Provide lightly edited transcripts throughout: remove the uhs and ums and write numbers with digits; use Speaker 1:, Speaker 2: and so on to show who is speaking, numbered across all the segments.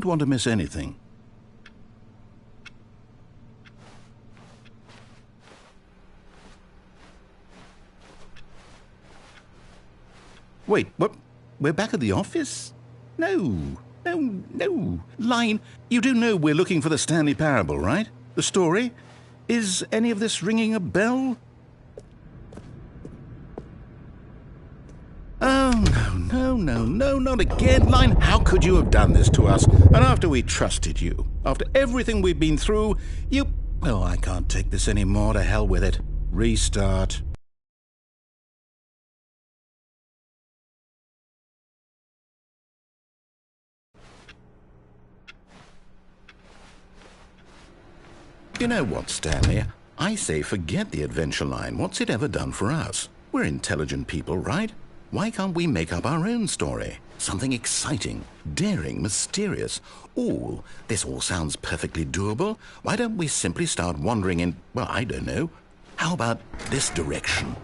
Speaker 1: want to miss anything. Wait, what? We're back at the office? No. Line, you do know we're looking for the Stanley Parable, right? The story? Is any of this ringing a bell? Oh, no, not again, Line. How could you have done this to us? And after we trusted you, after everything we've been through, you... Oh, I can't take this anymore. To hell with it. Restart. You know what, Stanley? I say forget the adventure line. What's it ever done for us? We're intelligent people, right? Why can't we make up our own story? Something exciting, daring, mysterious. Ooh, this all sounds perfectly doable. Why don't we simply start wandering in, well, I don't know. How about this direction?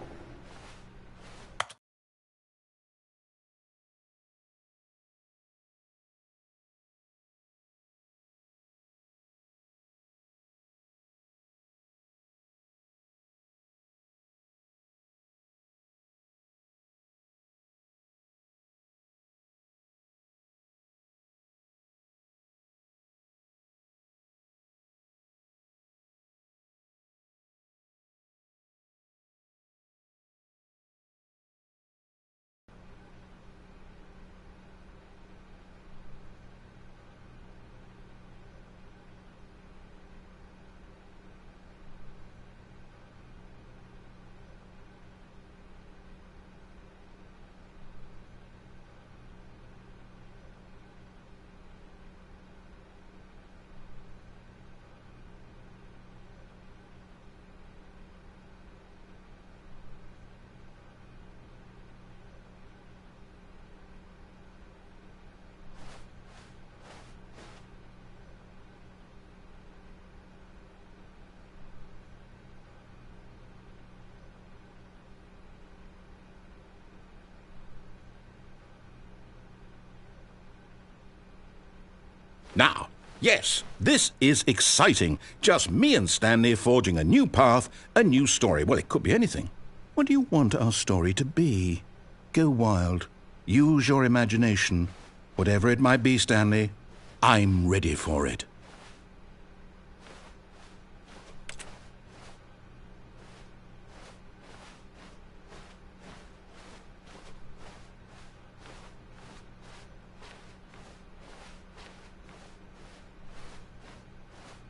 Speaker 1: Now, yes, this is exciting. Just me and Stanley forging a new path, a new story. Well, it could be anything. What do you want our story to be? Go wild. Use your imagination. Whatever it might be, Stanley, I'm ready for it.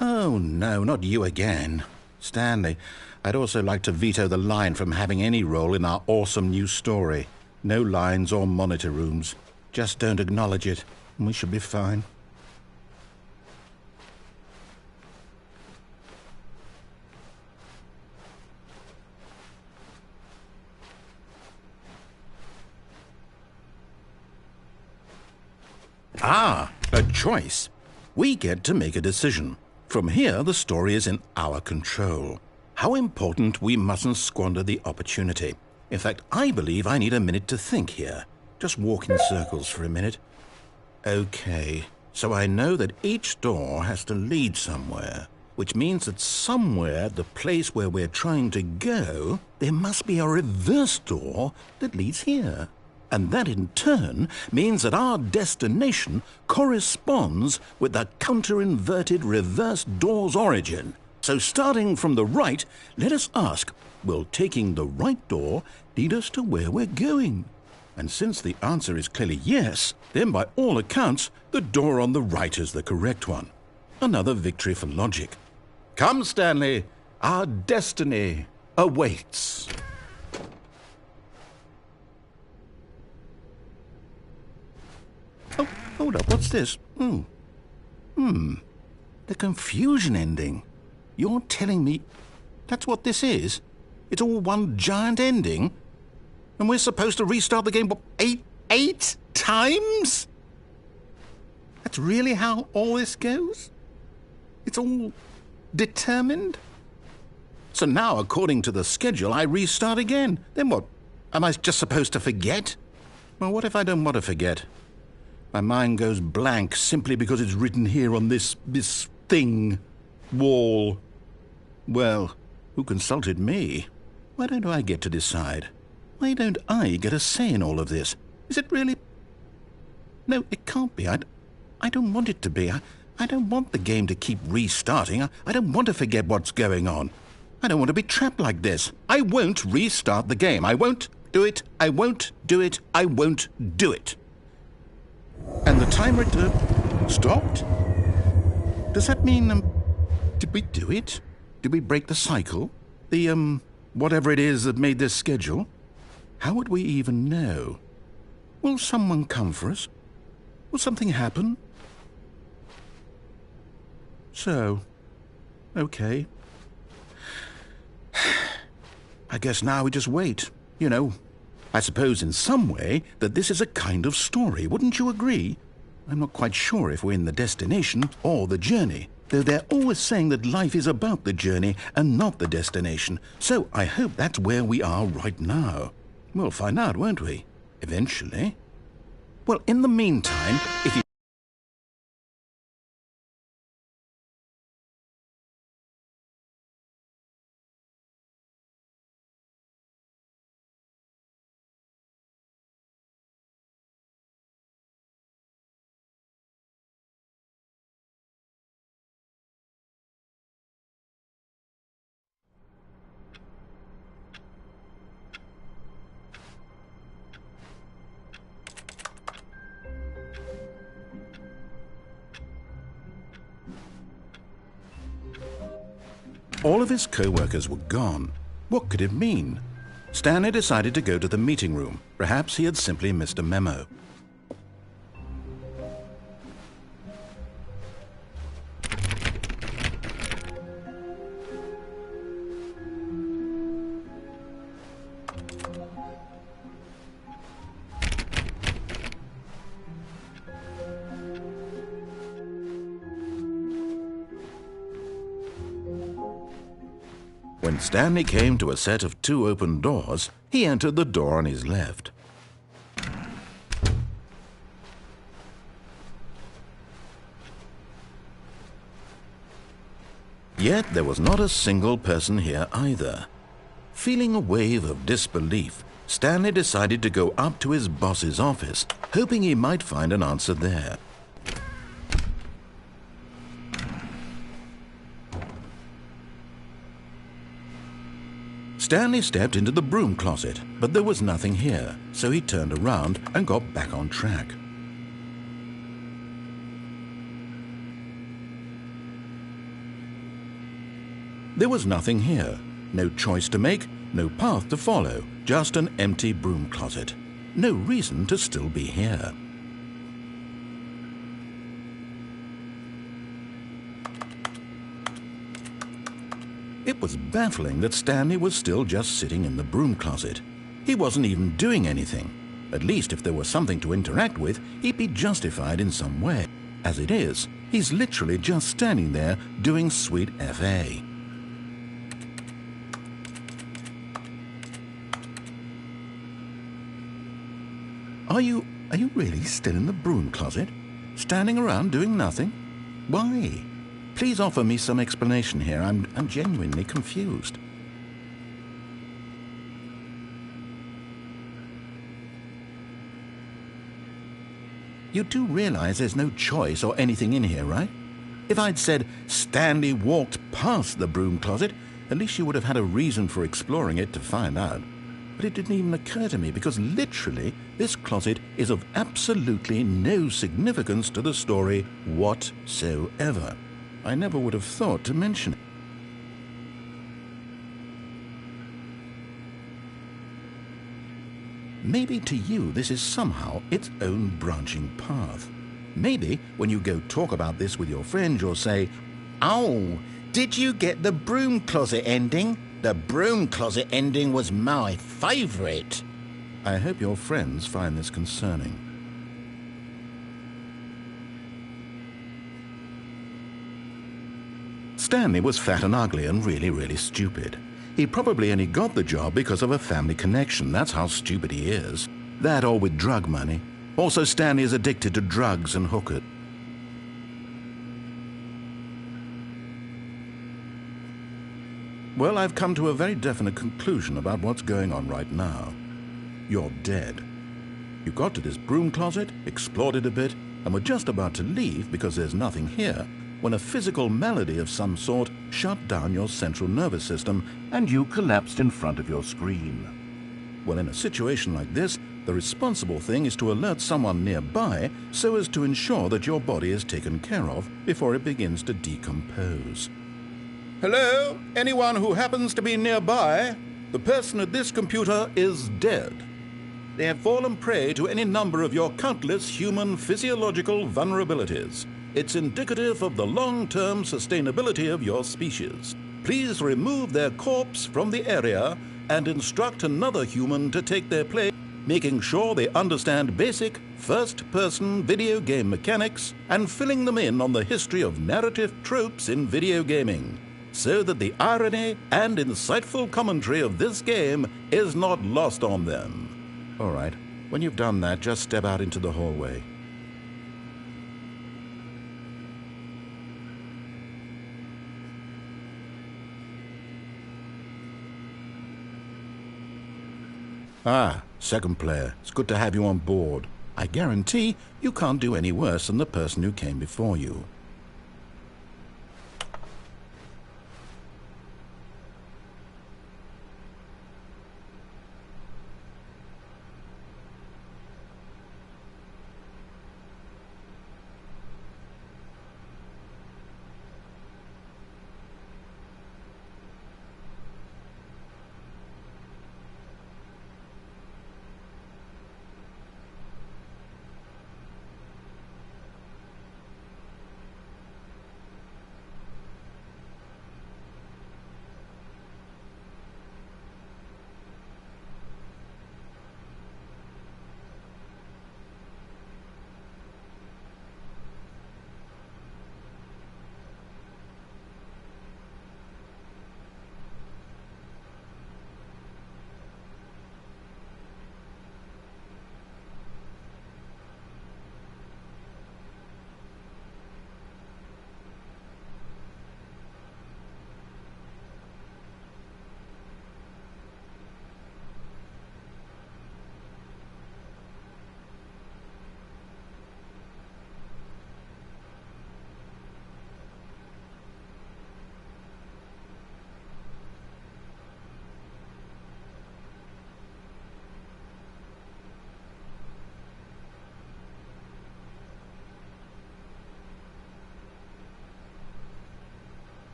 Speaker 1: Oh, no, not you again. Stanley, I'd also like to veto the line from having any role in our awesome new story. No lines or monitor rooms. Just don't acknowledge it, and we should be fine. Ah, a choice. We get to make a decision. From here, the story is in our control. How important we mustn't squander the opportunity. In fact, I believe I need a minute to think here. Just walk in circles for a minute. Okay, so I know that each door has to lead somewhere, which means that somewhere at the place where we're trying to go, there must be a reverse door that leads here. And that in turn means that our destination corresponds with the counter-inverted reverse door's origin. So starting from the right, let us ask, will taking the right door lead us to where we're going? And since the answer is clearly yes, then by all accounts, the door on the right is the correct one. Another victory for logic. Come, Stanley, our destiny awaits. Oh, hold up, what's this? The confusion ending. You're telling me that's what this is? It's all one giant ending? And we're supposed to restart the game, what, eight times? That's really how all this goes? It's all determined? So now, according to the schedule, I restart again. Then what? Am I just supposed to forget? Well, what if I don't want to forget? My mind goes blank simply because it's written here on this thing. Wall. Well, who consulted me? Why don't I get to decide? Why don't I get a say in all of this? Is it really? No, it can't be. I don't want it to be. I don't want the game to keep restarting. I don't want to forget what's going on. I don't want to be trapped like this. I won't restart the game. I won't do it. I won't do it. I won't do it. And the timer stopped? Does that mean, did we do it? Did we break the cycle? The, whatever it is that made this schedule? How would we even know? Will someone come for us? Will something happen? So, okay. I guess now we just wait, you know. I suppose in some way that this is a kind of story, wouldn't you agree? I'm not quite sure if we're in the destination or the journey, though they're always saying that life is about the journey and not the destination, so I hope that's where we are right now. We'll find out, won't we? Eventually. Well, in the meantime, if you... All of his co-workers were gone. What could it mean? Stanley decided to go to the meeting room. Perhaps he had simply missed a memo. When Stanley came to a set of 2 open doors, he entered the door on his left. Yet there was not a single person here either. Feeling a wave of disbelief, Stanley decided to go up to his boss's office, hoping he might find an answer there. Stanley stepped into the broom closet, but there was nothing here, so he turned around and got back on track. There was nothing here, no choice to make, no path to follow, just an empty broom closet. No reason to still be here. It was baffling that Stanley was still just sitting in the broom closet. He wasn't even doing anything. At least if there was something to interact with, he'd be justified in some way. As it is, he's literally just standing there doing sweet FA. Are you really still in the broom closet? Standing around doing nothing? Why? Please offer me some explanation here. I'm genuinely confused. You do realize there's no choice or anything in here, right? If I'd said Stanley walked past the broom closet, at least you would have had a reason for exploring it to find out. But it didn't even occur to me because literally this closet is of absolutely no significance to the story whatsoever. I never would have thought to mention it. Maybe to you this is somehow its own branching path. Maybe when you go talk about this with your friends you'll say, "Oh, did you get the broom closet ending? The broom closet ending was my favourite." I hope your friends find this concerning. Stanley was fat and ugly and really stupid. He probably only got the job because of a family connection. That's how stupid he is. That or with drug money. Also, Stanley is addicted to drugs and hookers. Well, I've come to a very definite conclusion about what's going on right now. You're dead. You got to this broom closet, explored it a bit, and were just about to leave because there's nothing here, when a physical malady of some sort shut down your central nervous system and you collapsed in front of your screen. Well, in a situation like this, the responsible thing is to alert someone nearby so as to ensure that your body is taken care of before it begins to decompose. Hello? Anyone who happens to be nearby? The person at this computer is dead. They have fallen prey to any number of your countless human physiological vulnerabilities. It's indicative of the long-term sustainability of your species. Please remove their corpse from the area and instruct another human to take their place, making sure they understand basic first-person video game mechanics and filling them in on the history of narrative tropes in video gaming, so that the irony and insightful commentary of this game is not lost on them. All right, when you've done that, just step out into the hallway. Ah, second player. It's good to have you on board. I guarantee you can't do any worse than the person who came before you.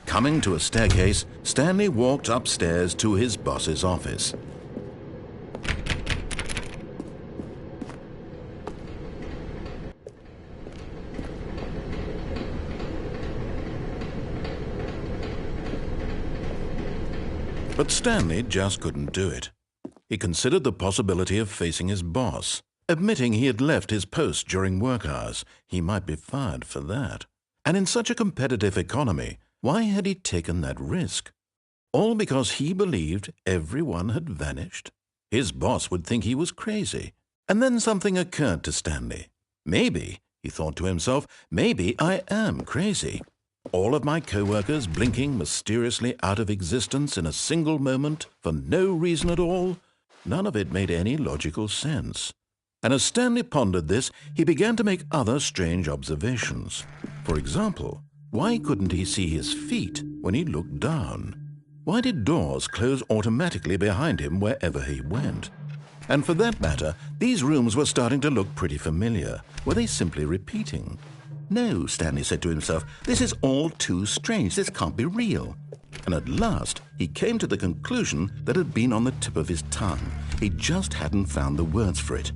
Speaker 1: Coming to a staircase, Stanley walked upstairs to his boss's office. But Stanley just couldn't do it. He considered the possibility of facing his boss. Admitting he had left his post during work hours, he might be fired for that. And in such a competitive economy, why had he taken that risk? All because he believed everyone had vanished? His boss would think he was crazy. And then something occurred to Stanley. Maybe, he thought to himself, maybe I am crazy. All of my co-workers blinking mysteriously out of existence in a single moment for no reason at all? None of it made any logical sense. And as Stanley pondered this, he began to make other strange observations. For example, why couldn't he see his feet when he looked down? Why did doors close automatically behind him wherever he went? And for that matter, these rooms were starting to look pretty familiar. Were they simply repeating? No, Stanley said to himself, this is all too strange. This can't be real. And at last, he came to the conclusion that had been on the tip of his tongue. He just hadn't found the words for it.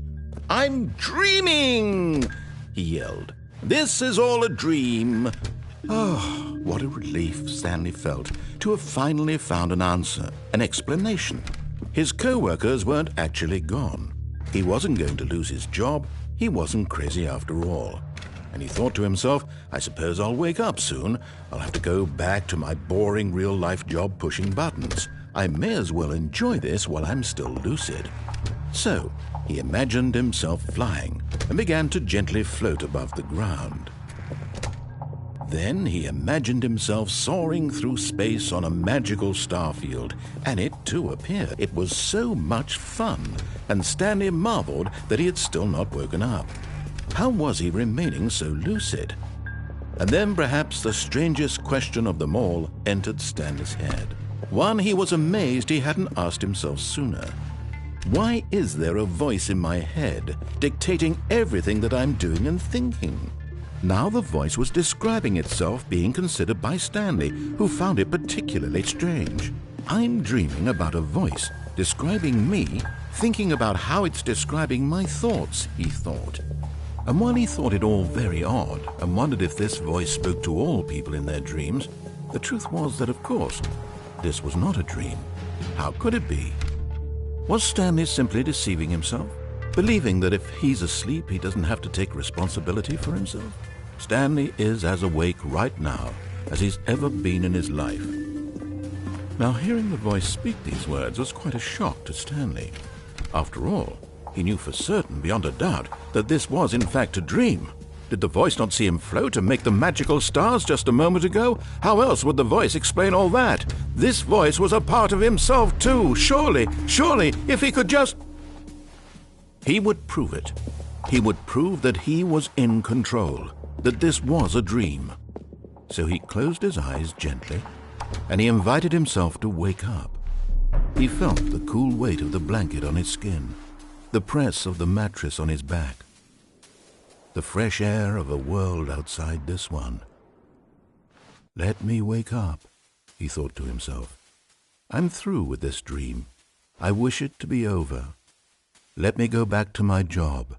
Speaker 1: "I'm dreaming!" he yelled. "This is all a dream." Oh, what a relief Stanley felt to have finally found an answer, an explanation. His co-workers weren't actually gone. He wasn't going to lose his job. He wasn't crazy after all. and he thought to himself, I suppose I'll wake up soon. I'll have to go back to my boring real-life job pushing buttons. I may as well enjoy this while I'm still lucid. So he imagined himself flying and began to gently float above the ground. Then he imagined himself soaring through space on a magical starfield, and it too appeared. It was so much fun, and Stanley marveled that he had still not woken up. How was he remaining so lucid? And then perhaps the strangest question of them all entered Stanley's head. One he was amazed he hadn't asked himself sooner. Why is there a voice in my head dictating everything that I'm doing and thinking? Now the voice was describing itself being considered by Stanley, who found it particularly strange. I'm dreaming about a voice describing me, thinking about how it's describing my thoughts, he thought. And while he thought it all very odd and wondered if this voice spoke to all people in their dreams, the truth was that, of course, this was not a dream. How could it be? Was Stanley simply deceiving himself? Believing that if he's asleep, he doesn't have to take responsibility for himself? Stanley is as awake right now as he's ever been in his life. Now, hearing the voice speak these words was quite a shock to Stanley. After all, he knew for certain, beyond a doubt, that this was in fact a dream. Did the voice not see him float and make the magical stars just a moment ago? How else would the voice explain all that? This voice was a part of himself too. Surely, if he could just... He would prove it. He would prove that he was in control, that this was a dream. So he closed his eyes gently, and he invited himself to wake up. He felt the cool weight of the blanket on his skin, the press of the mattress on his back, the fresh air of a world outside this one. Let me wake up, he thought to himself. I'm through with this dream. I wish it to be over. Let me go back to my job.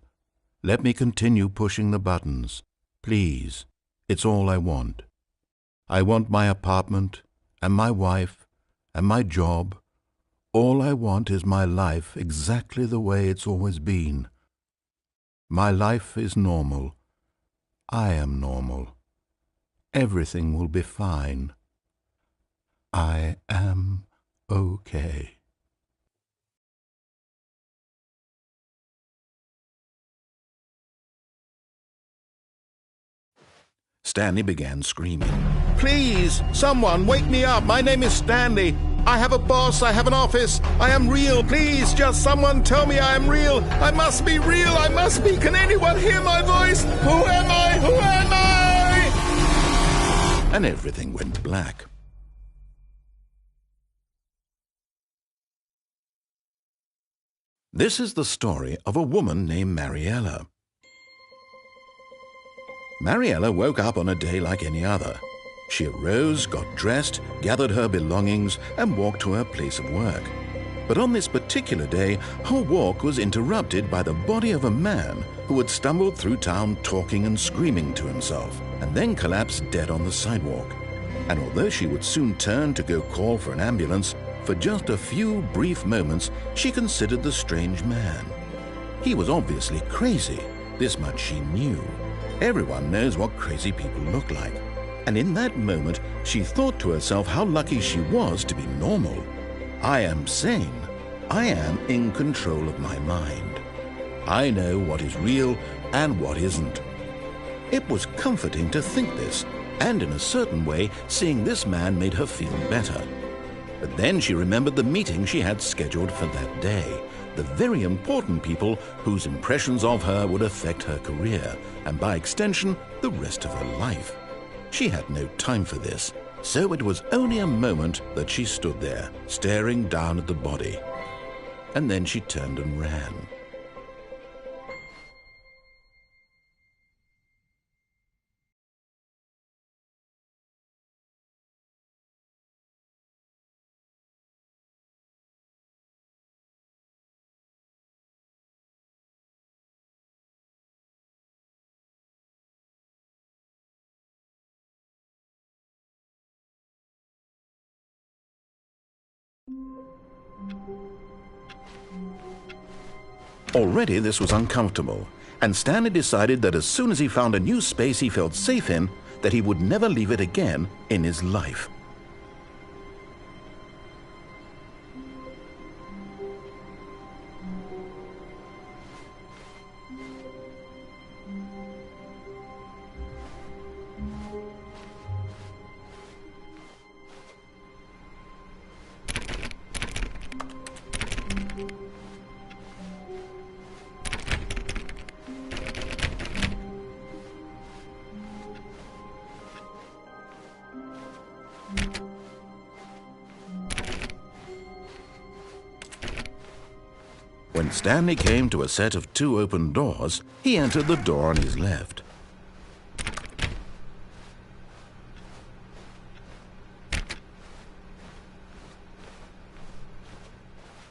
Speaker 1: Let me continue pushing the buttons. Please, it's all I want. I want my apartment, and my wife, and my job. All I want is my life exactly the way it's always been. My life is normal. I am normal. Everything will be fine. I am okay. Stanley began screaming. Please, someone, wake me up. My name is Stanley. I have a boss. I have an office. I am real. Please, just someone tell me I am real. I must be real. I must be. Can anyone hear my voice? Who am I? Who am I? And everything went black. This is the story of a woman named Mariella. Mariella woke up on a day like any other. She arose, got dressed, gathered her belongings, and walked to her place of work. But on this particular day, her walk was interrupted by the body of a man who had stumbled through town talking and screaming to himself, and then collapsed dead on the sidewalk. And although she would soon turn to go call for an ambulance, for just a few brief moments she considered the strange man. He was obviously crazy. This much she knew. Everyone knows what crazy people look like. And in that moment, she thought to herself how lucky she was to be normal. I am sane. I am in control of my mind. I know what is real and what isn't. It was comforting to think this, and in a certain way, seeing this man made her feel better. But then she remembered the meeting she had scheduled for that day. The very important people whose impressions of her would affect her career, and by extension, the rest of her life. She had no time for this, so it was only a moment that she stood there, staring down at the body. And then she turned and ran. Already this was uncomfortable, and Stanley decided that as soon as he found a new space he felt safe in, that he would never leave it again in his life. When Stanley came to a set of 2 open doors, he entered the door on his left.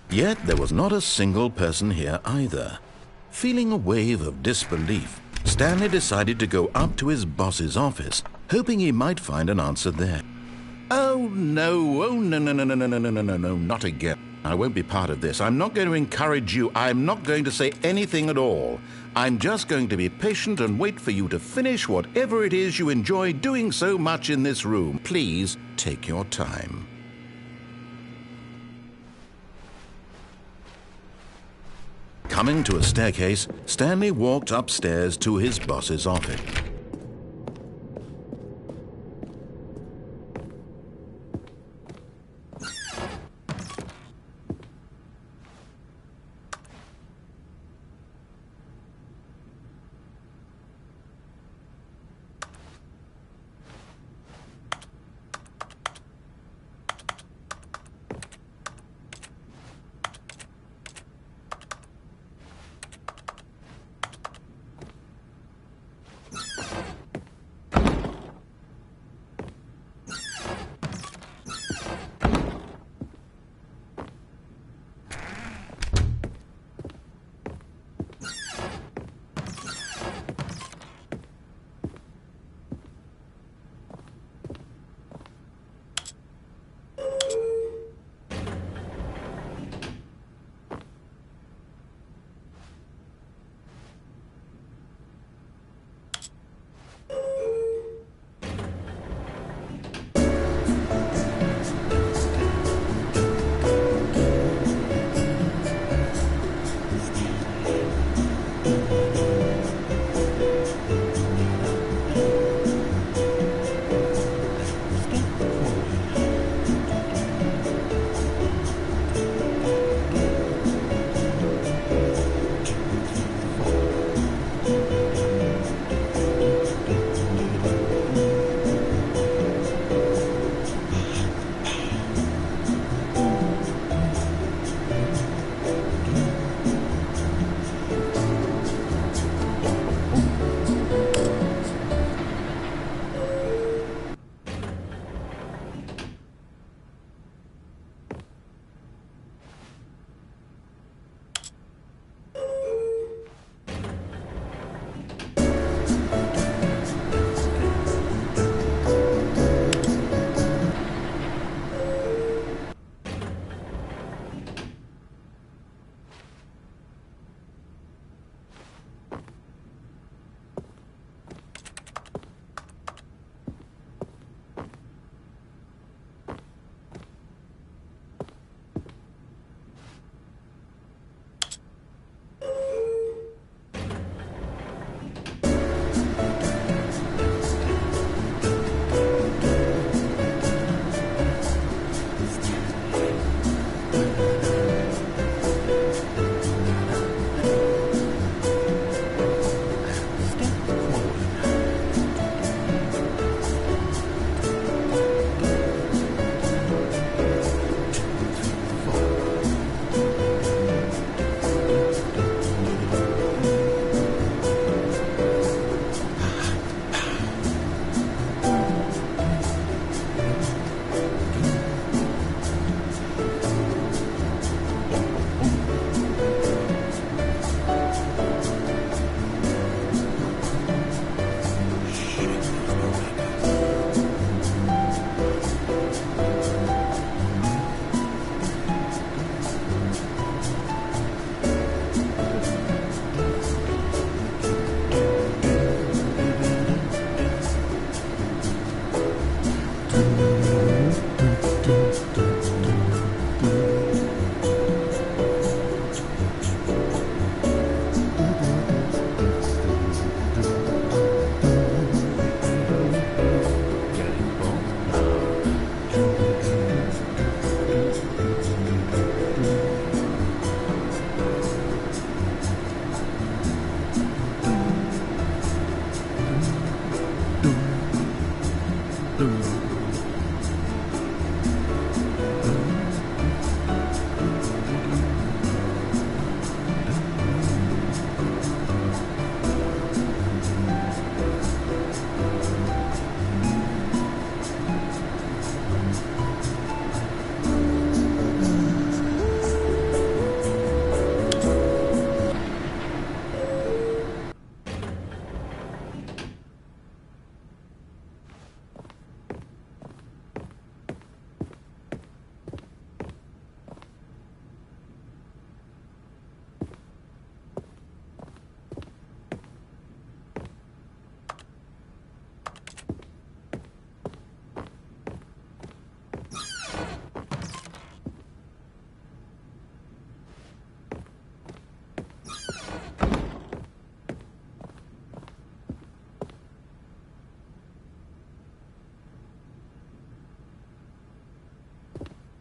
Speaker 1: Yet there was not a single person here either. Feeling a wave of disbelief, Stanley decided to go up to his boss's office, hoping he might find an answer there. Oh no, no, not again. I won't be part of this. I'm not going to encourage you. I'm not going to say anything at all. I'm just going to be patient and wait for you to finish whatever it is you enjoy doing so much in this room. Please take your time. Coming to a staircase, Stanley walked upstairs to his boss's office.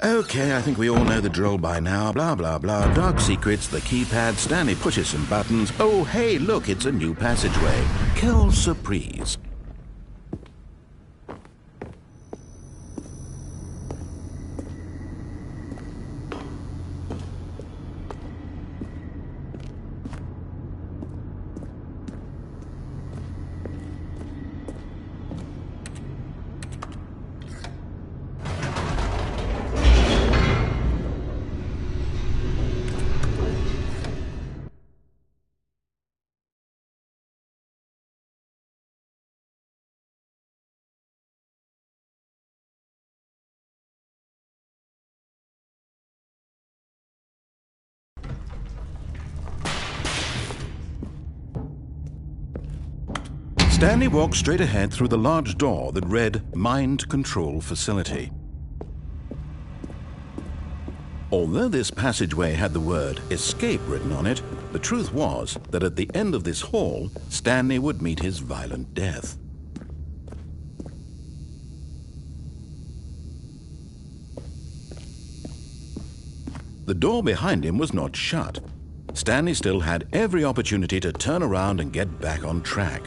Speaker 1: Okay, I think we all know the drill by now. Blah, blah, blah. Dark secrets, the keypad, Stanley pushes some buttons. Oh, hey, look, it's a new passageway. Quelle surprise. Stanley walked straight ahead through the large door that read Mind Control Facility. Although this passageway had the word Escape written on it, the truth was that at the end of this hall, Stanley would meet his violent death. The door behind him was not shut. Stanley still had every opportunity to turn around and get back on track.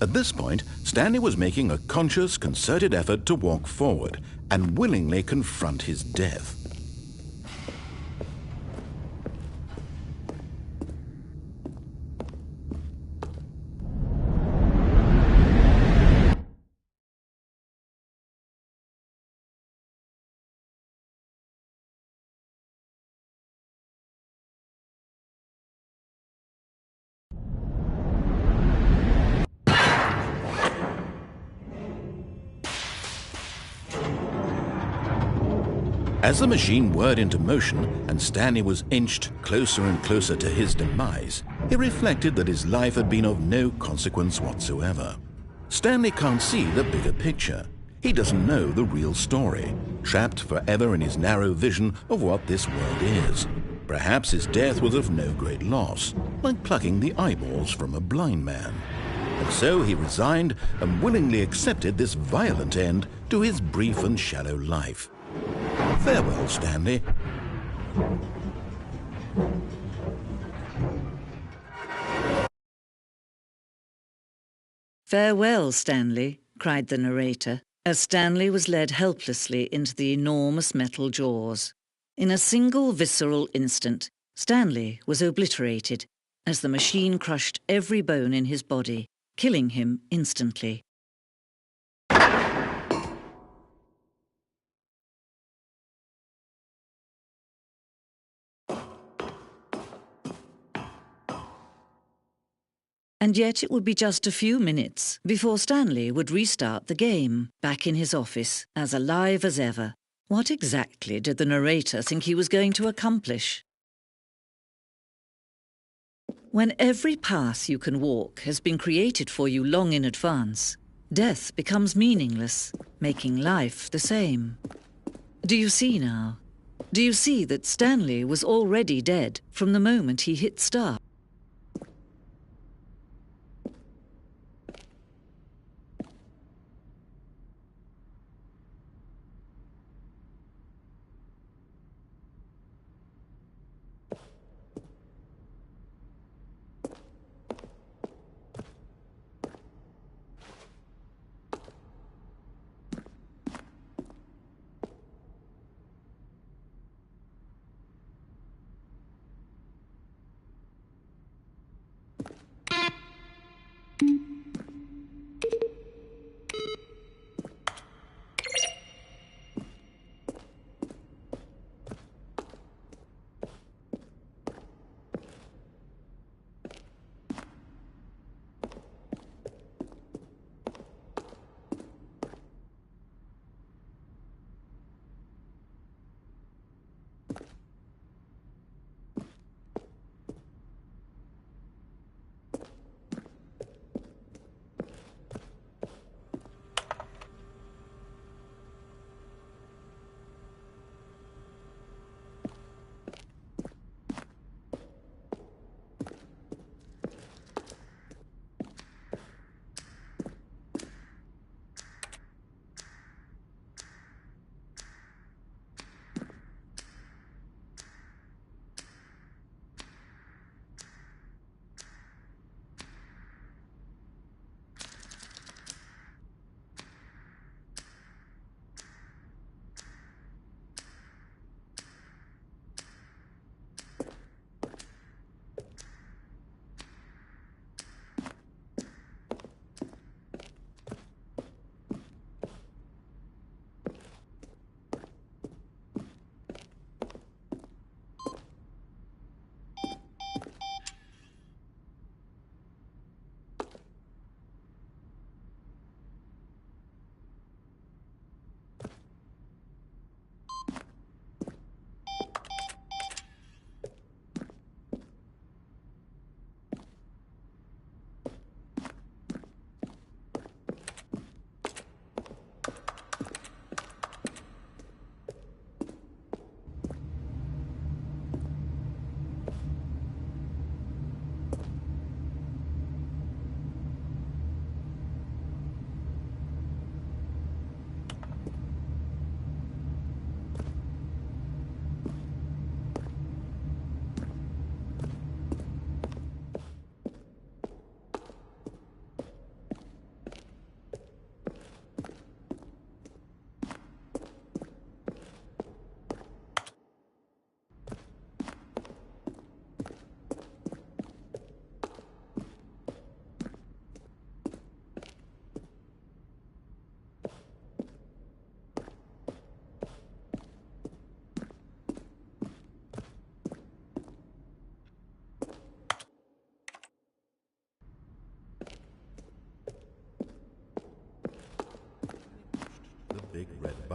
Speaker 1: At this point, Stanley was making a conscious, concerted effort to walk forward and willingly confront his death. As the machine whirred into motion and Stanley was inched closer and closer to his demise, he reflected that his life had been of no consequence whatsoever. Stanley can't see the bigger picture. He doesn't know the real story, trapped forever in his narrow vision of what this world is. Perhaps his death was of no great loss, like plucking the eyeballs from a blind man. And so he resigned and willingly accepted this violent end to his brief and shallow life. Farewell, Stanley.
Speaker 2: Farewell, Stanley, cried the narrator, as Stanley was led helplessly into the enormous metal jaws. In a single visceral instant, Stanley was obliterated as the machine crushed every bone in his body, killing him instantly. And yet it would be just a few minutes before Stanley would restart the game, back in his office, as alive as ever. What exactly did the narrator think he was going to accomplish? When every path you can walk has been created for you long in advance, death becomes meaningless, making life the same. Do you see now? Do you see that Stanley was already dead from the moment he hit start?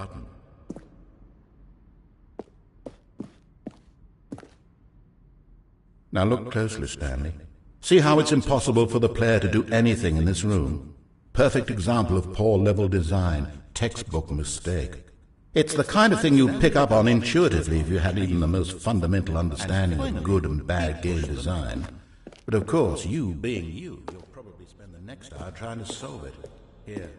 Speaker 1: button. Now look closely, Stanley. See how it's impossible for the player to do anything in this room? Perfect example of poor level design, textbook mistake. It's the kind of thing you'd pick up on intuitively if you had even the most fundamental understanding of good and bad game design. But of course, you being you, you'll probably spend the next hour trying to solve it. Here.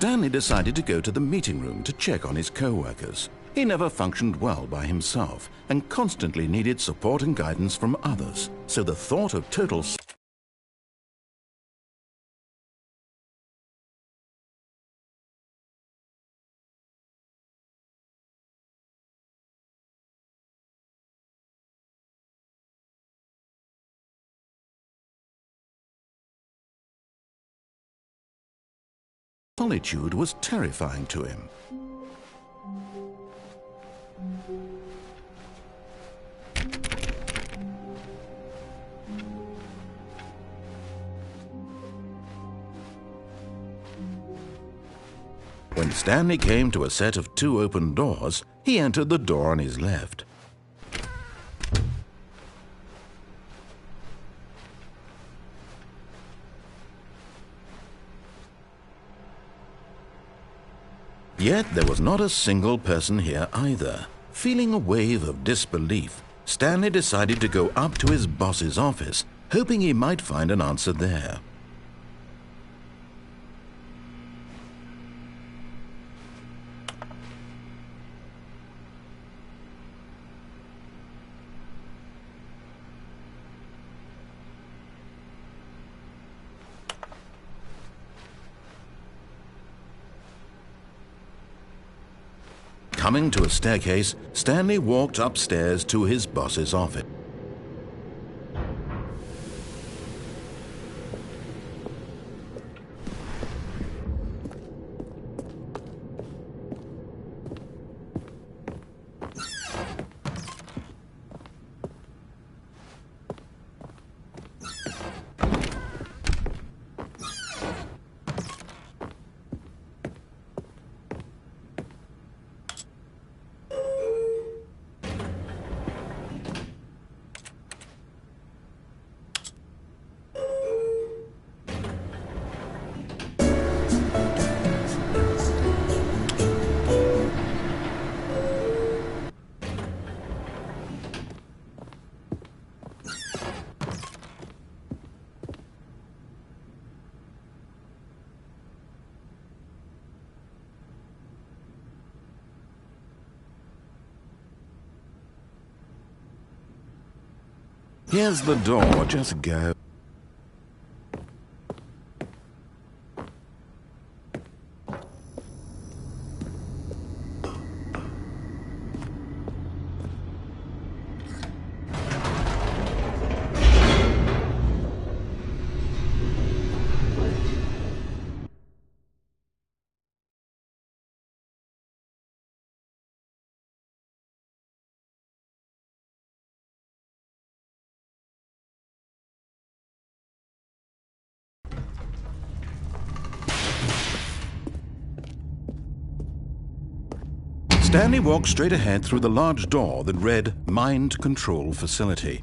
Speaker 1: Stanley decided to go to the meeting room to check on his co-workers. He never functioned well by himself and constantly needed support and guidance from others. So the thought of total solitude was terrifying to him. When Stanley came to a set of 2 open doors, he entered the door on his left. Yet there was not a single person here either. Feeling a wave of disbelief, Stanley decided to go up to his boss's office, hoping he might find an answer there. Coming to a staircase, Stanley walked upstairs to his boss's office. Here's the door, just go. Stanley walked straight ahead through the large door that read Mind Control Facility.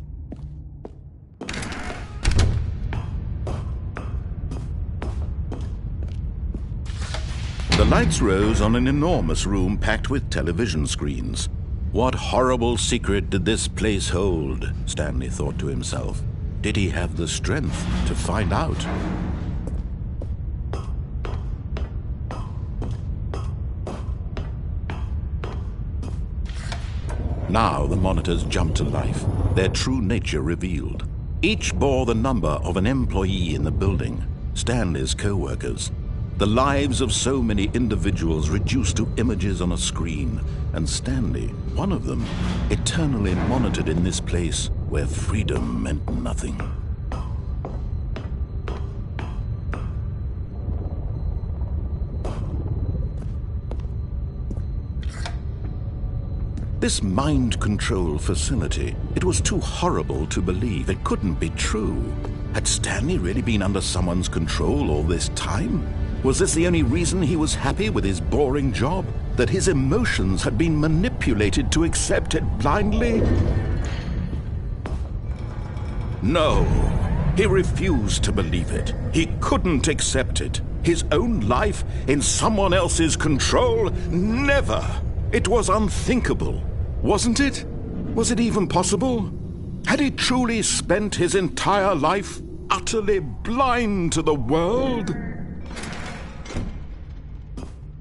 Speaker 1: The lights rose on an enormous room packed with television screens. What horrible secret did this place hold? Stanley thought to himself. Did he have the strength to find out? Now the monitors jumped to life, their true nature revealed. Each bore the number of an employee in the building, Stanley's co-workers. The lives of so many individuals reduced to images on a screen, and Stanley, one of them, eternally monitored in this place where freedom meant nothing. This mind control facility, it was too horrible to believe. It couldn't be true. Had Stanley really been under someone's control all this time? Was this the only reason he was happy with his boring job? That his emotions had been manipulated to accept it blindly? No, he refused to believe it. He couldn't accept it. His own life in someone else's control? Never! It was unthinkable, wasn't it? Was it even possible? Had he truly spent his entire life utterly blind to the world?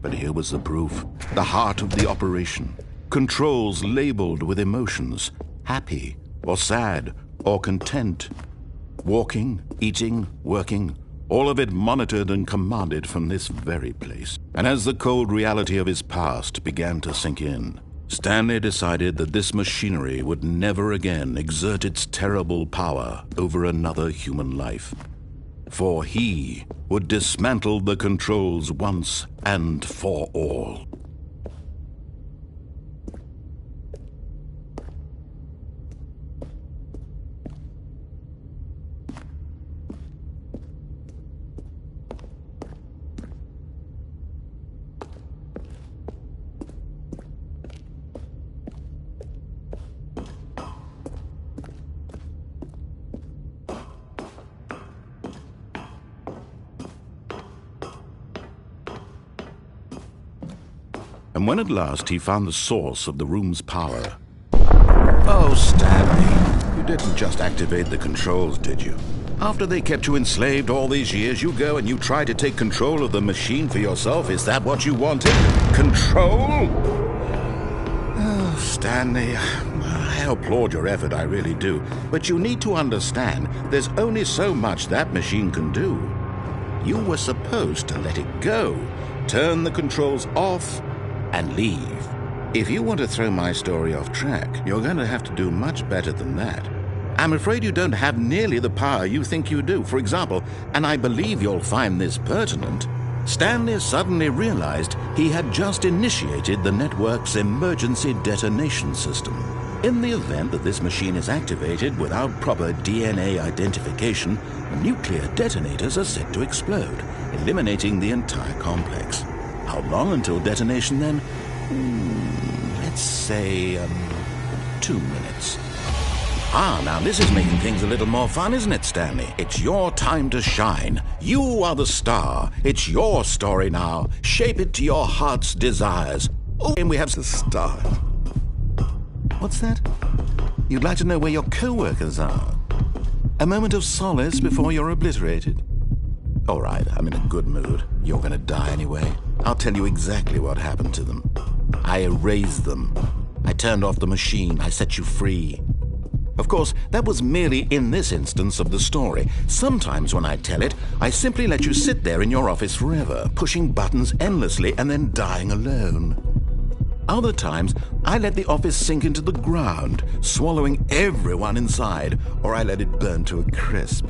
Speaker 1: But here was the proof, the heart of the operation. Controls labeled with emotions, happy or sad or content. Walking, eating, working, all of it monitored and commanded from this very place. And as the cold reality of his past began to sink in, Stanley decided that this machinery would never again exert its terrible power over another human life. For he would dismantle the controls once and for all. And when at last he found the source of the room's power... Oh, Stanley, you didn't just activate the controls, did you? After they kept you enslaved all these years, you go and you try to take control of the machine for yourself. Is that what you wanted? Control? Oh, Stanley, I applaud your effort, I really do. But you need to understand, there's only so much that machine can do. You were supposed to let it go, turn the controls off, and leave. If you want to throw my story off track, you're going to have to do much better than that. I'm afraid you don't have nearly the power you think you do. For example, and I believe you'll find this pertinent, Stanley suddenly realized he had just initiated the network's emergency detonation system. In the event that this machine is activated without proper DNA identification, nuclear detonators are set to explode, eliminating the entire complex. How long until detonation then? Let's say, 2 minutes. Ah, now this is making things a little more fun, isn't it, Stanley? It's your time to shine. You are the star. It's your story now. Shape it to your heart's desires. Oh, and we have to start. What's that? You'd like to know where your co-workers are? A moment of solace before you're obliterated? All right, I'm in a good mood. You're gonna die anyway. I'll tell you exactly what happened to them. I erased them. I turned off the machine. I set you free. Of course, that was merely in this instance of the story. Sometimes when I tell it, I simply let you sit there in your office forever, pushing buttons endlessly and then dying alone. Other times, I let the office sink into the ground, swallowing everyone inside, or I let it burn to a crisp.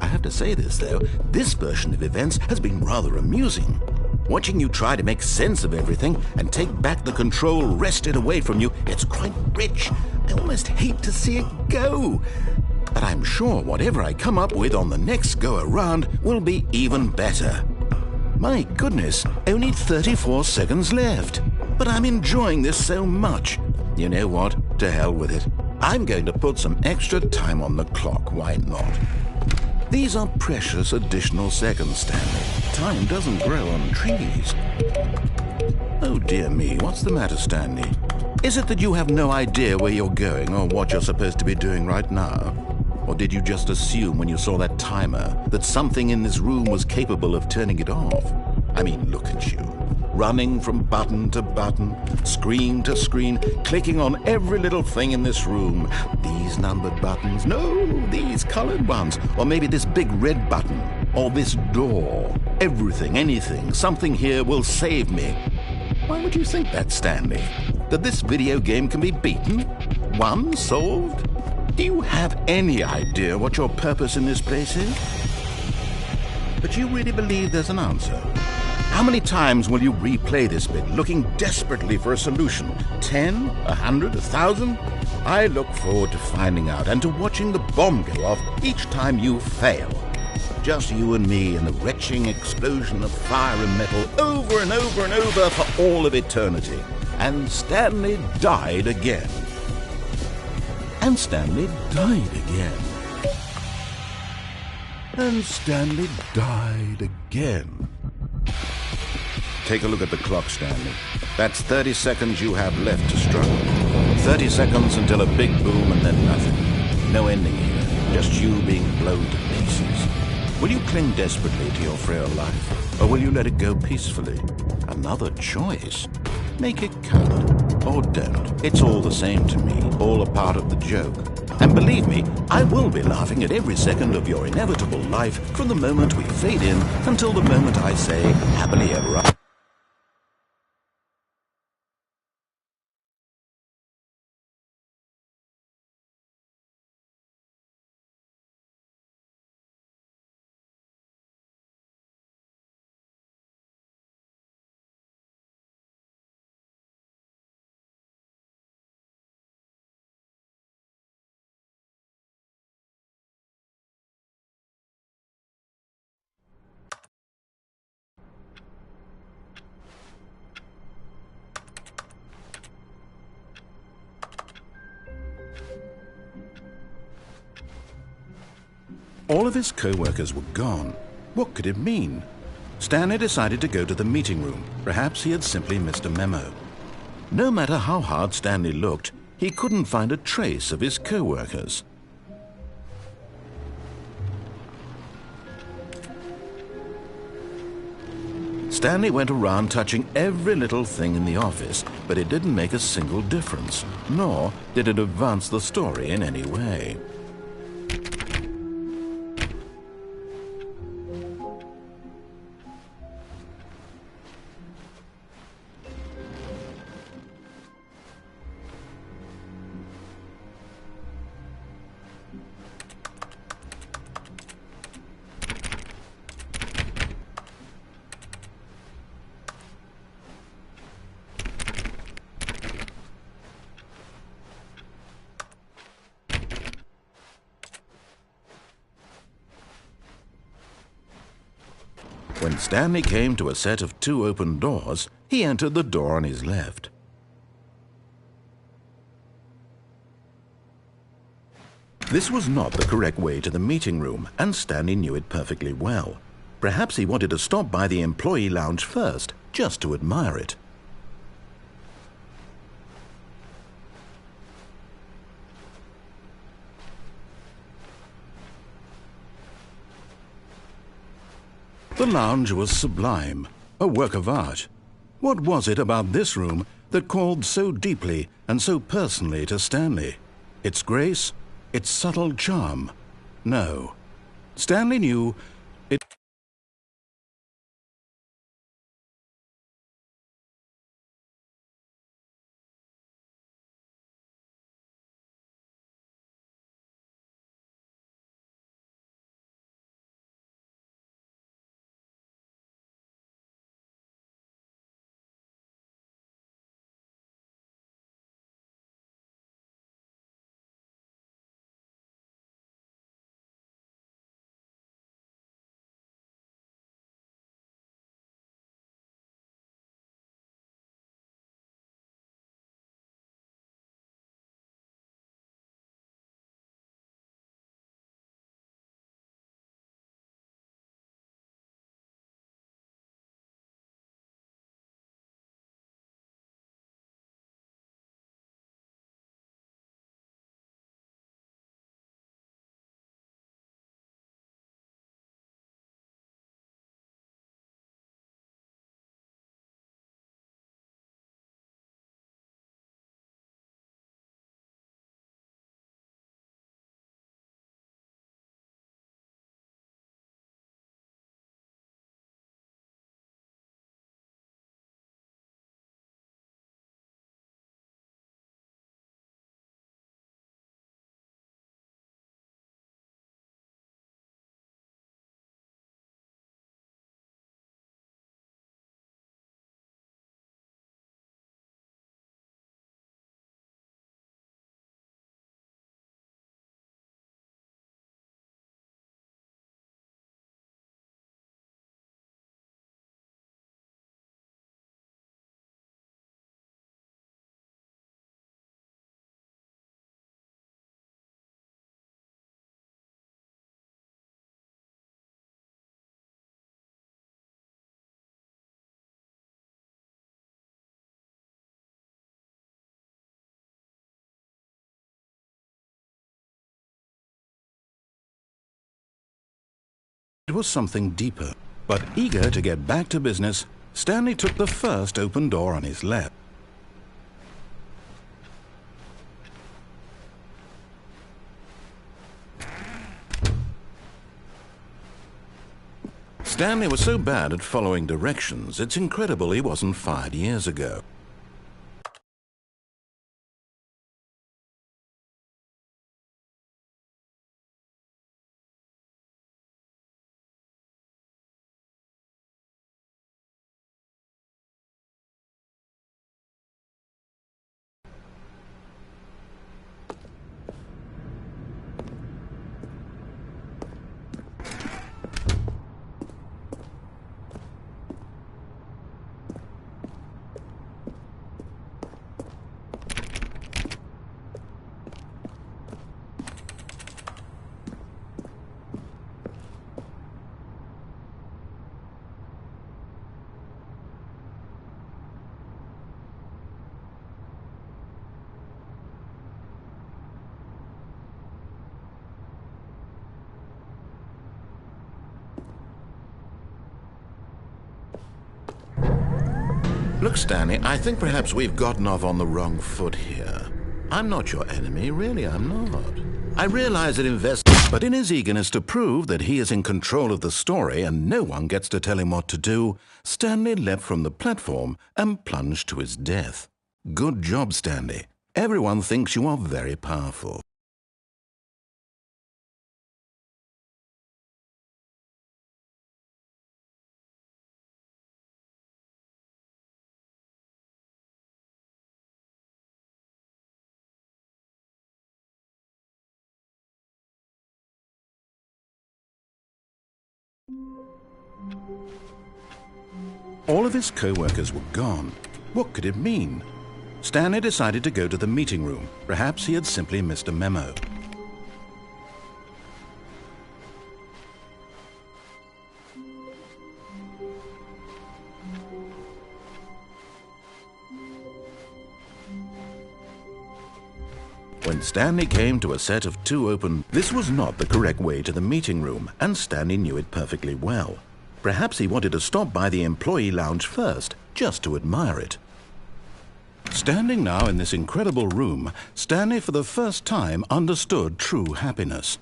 Speaker 1: I have to say this, though, this version of events has been rather amusing. Watching you try to make sense of everything and take back the control wrested away from you, it's quite rich. I almost hate to see it go. But I'm sure whatever I come up with on the next go-around will be even better. My goodness, only 34 seconds left. But I'm enjoying this so much. You know what? To hell with it. I'm going to put some extra time on the clock, why not? These are precious additional seconds, Stanley. Time doesn't grow on trees. Oh dear me, what's the matter, Stanley? Is it that you have no idea where you're going or what you're supposed to be doing right now? Or did you just assume when you saw that timer that something in this room was capable of turning it off? I mean, look at you. Running from button to button, screen to screen, clicking on every little thing in this room. These numbered buttons, no, these colored ones, or maybe this big red button, or this door. Everything, anything, something here will save me. Why would you think that, Stanley? That this video game can be beaten? Won? Solved? Do you have any idea what your purpose in this place is? But you really believe there's an answer? How many times will you replay this bit, looking desperately for a solution? 10? 100? 1,000? I look forward to finding out and to watching the bomb go off each time you fail. Just you and me and the retching explosion of fire and metal over and over and over for all of eternity. And Stanley died again. And Stanley died again. And Stanley died again. Take a look at the clock, Stanley. That's 30 seconds you have left to struggle. 30 seconds until a big boom and then nothing. No ending here, just you being blown to pieces. Will you cling desperately to your frail life, or will you let it go peacefully? Another choice. Make it count, or don't. It's all the same to me, all a part of the joke. And believe me, I will be laughing at every second of your inevitable life from the moment we fade in until the moment I say, happily ever after. All of his co-workers were gone. What could it mean? Stanley decided to go to the meeting room. Perhaps he had simply missed a memo. No matter how hard Stanley looked, he couldn't find a trace of his co-workers. Stanley went around touching every little thing in the office, but it didn't make a single difference, nor did it advance the story in any way. When Stanley came to a set of 2 open doors, he entered the door on his left. This was not the correct way to the meeting room, and Stanley knew it perfectly well. Perhaps he wanted to stop by the employee lounge first, just to admire it. The lounge was sublime, a work of art. What was it about this room that called so deeply and so personally to Stanley? Its grace? Its subtle charm? No. Stanley knew it... It was something deeper. But eager to get back to business, Stanley took the first open door on his left. Stanley was so bad at following directions, it's incredible he wasn't fired years ago. Look, Stanley, I think perhaps we've gotten off on the wrong foot here. I'm not your enemy, really, I'm not. I realize that but in his eagerness to prove that he is in control of the story and no one gets to tell him what to do, Stanley leapt from the platform and plunged to his death. Good job, Stanley. Everyone thinks you are very powerful. All of his co-workers were gone. What could it mean? Stanley decided to go to the meeting room. Perhaps he had simply missed a memo. When Stanley came to a set of two open, this was not the correct way to the meeting room, and Stanley knew it perfectly well. Perhaps he wanted to stop by the employee lounge first, just to admire it. Standing now in this incredible room, Stanley for the first time understood true happiness.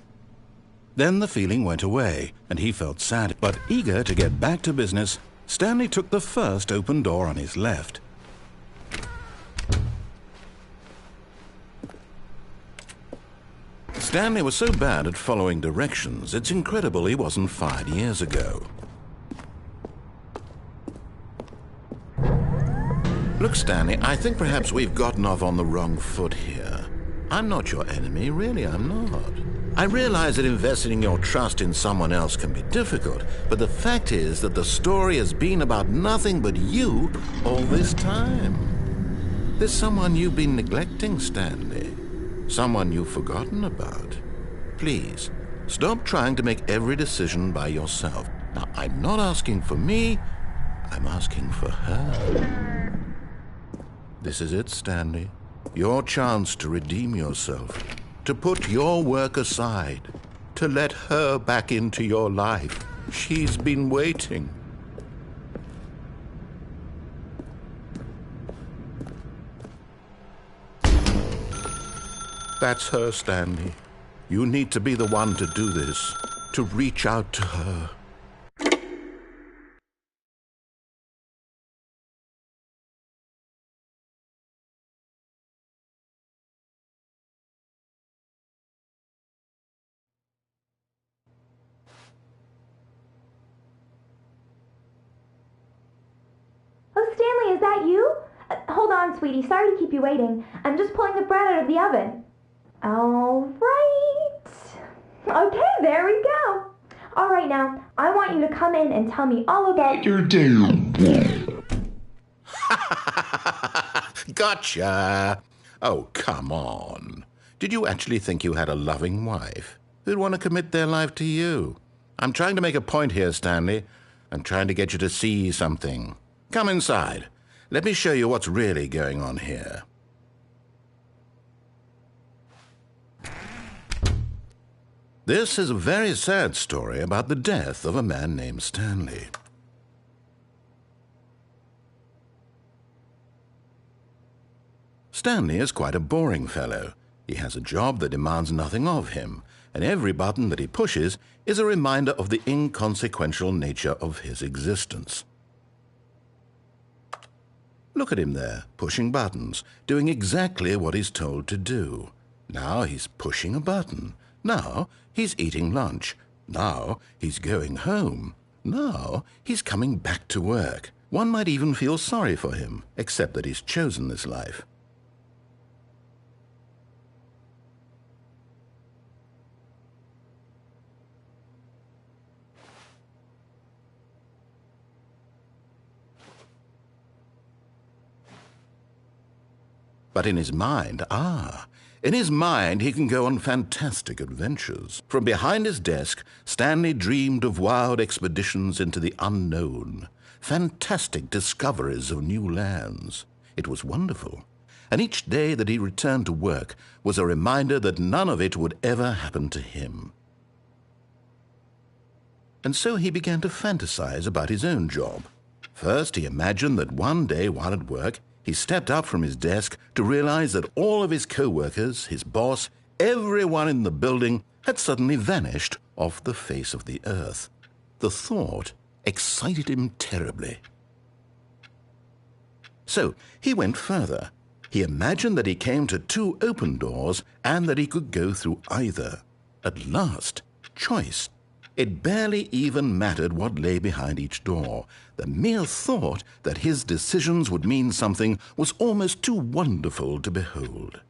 Speaker 1: Then the feeling went away, and he felt sad, but eager to get back to business, Stanley took the first open door on his left. Stanley was so bad at following directions, it's incredible he wasn't fired years ago. Look, Stanley, I think perhaps we've gotten off on the wrong foot here. I'm not your enemy, really, I'm not. I realize that investing your trust in someone else can be difficult, but the fact is that the story has been about nothing but you all this time. There's someone you've been neglecting, Stanley. Someone you've forgotten about. Please, stop trying to make every decision by yourself. Now, I'm not asking for me, I'm asking for her. This is it, Stanley. Your chance to redeem yourself, to put your work aside, to let her back into your life. She's been waiting. That's her, Stanley. You need to be the one to do this, to reach out to her.
Speaker 3: Oh, Stanley, is that you? Hold on, sweetie. Sorry to keep you waiting. I'm just pulling the bread out of the oven. All right. Okay, there we go. All right, now, I want you to come in and tell me all about your day.
Speaker 1: Gotcha! Oh, come on. Did you actually think you had a loving wife who'd want to commit their life to you? I'm trying to make a point here, Stanley. I'm trying to get you to see something. Come inside. Let me show you what's really going on here. This is a very sad story about the death of a man named Stanley. Stanley is quite a boring fellow. He has a job that demands nothing of him, and every button that he pushes is a reminder of the inconsequential nature of his existence. Look at him there, pushing buttons, doing exactly what he's told to do. Now he's pushing a button. Now he's eating lunch. Now he's going home. Now he's coming back to work. One might even feel sorry for him, except that he's chosen this life. But in his mind, in his mind he can go on fantastic adventures. From behind his desk, Stanley dreamed of wild expeditions into the unknown, fantastic discoveries of new lands. It was wonderful, and each day that he returned to work was a reminder that none of it would ever happen to him. And so he began to fantasize about his own job. First, he imagined that one day while at work, he stepped up from his desk to realize that all of his co-workers, his boss, everyone in the building had suddenly vanished off the face of the earth. The thought excited him terribly. So he went further. He imagined that he came to two open doors and that he could go through either. At last, choice. It barely even mattered what lay behind each door. The mere thought that his decisions would mean something was almost too wonderful to behold.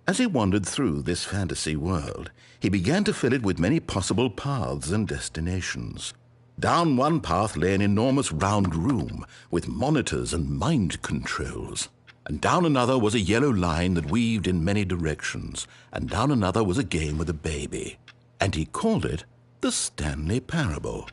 Speaker 1: As he wandered through this fantasy world, he began to fill it with many possible paths and destinations. Down one path lay an enormous round room with monitors and mind controls. And down another was a yellow line that weaved in many directions, and down another was a game with a baby. And he called it the Stanley Parable.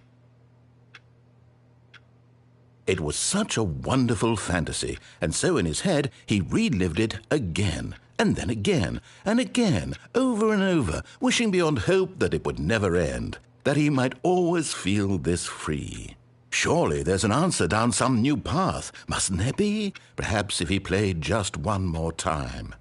Speaker 1: It was such a wonderful fantasy, and so in his head he relived it again, and then again, and again, over and over, wishing beyond hope that it would never end, that he might always feel this free. Surely there's an answer down some new path, mustn't there be? Perhaps if he played just one more time.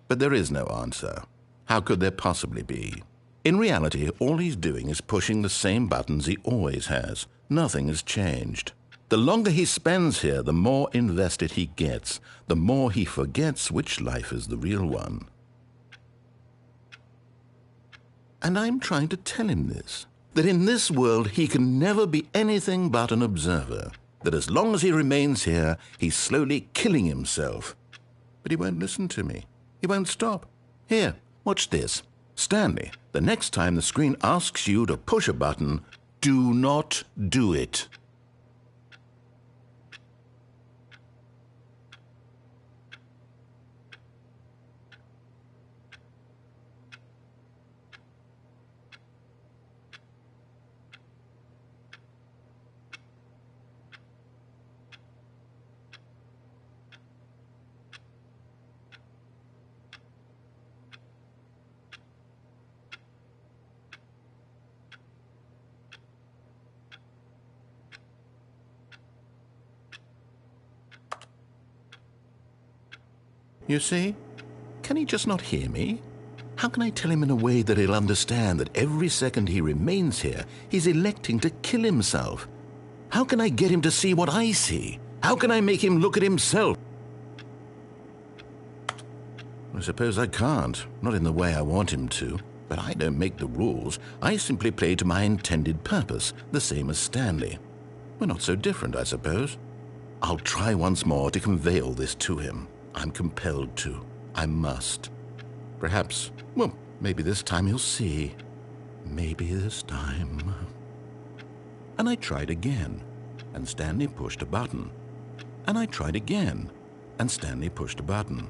Speaker 1: But there is no answer. How could there possibly be? In reality, all he's doing is pushing the same buttons he always has. Nothing has changed. The longer he spends here, the more invested he gets, the more he forgets which life is the real one. And I'm trying to tell him this, that in this world he can never be anything but an observer, that as long as he remains here, he's slowly killing himself. But he won't listen to me. He won't stop. Here, watch this. Stanley, the next time the screen asks you to push a button, do not do it. You see? Can he just not hear me? How can I tell him in a way that he'll understand that every second he remains here, he's electing to kill himself? How can I get him to see what I see? How can I make him look at himself? I suppose I can't, not in the way I want him to. But I don't make the rules. I simply play to my intended purpose, the same as Stanley. We're not so different, I suppose. I'll try once more to convey all this to him. I'm compelled to. I must. Perhaps, well, maybe this time he'll see. Maybe this time. And I tried again, and Stanley pushed a button. And I tried again, and Stanley pushed a button.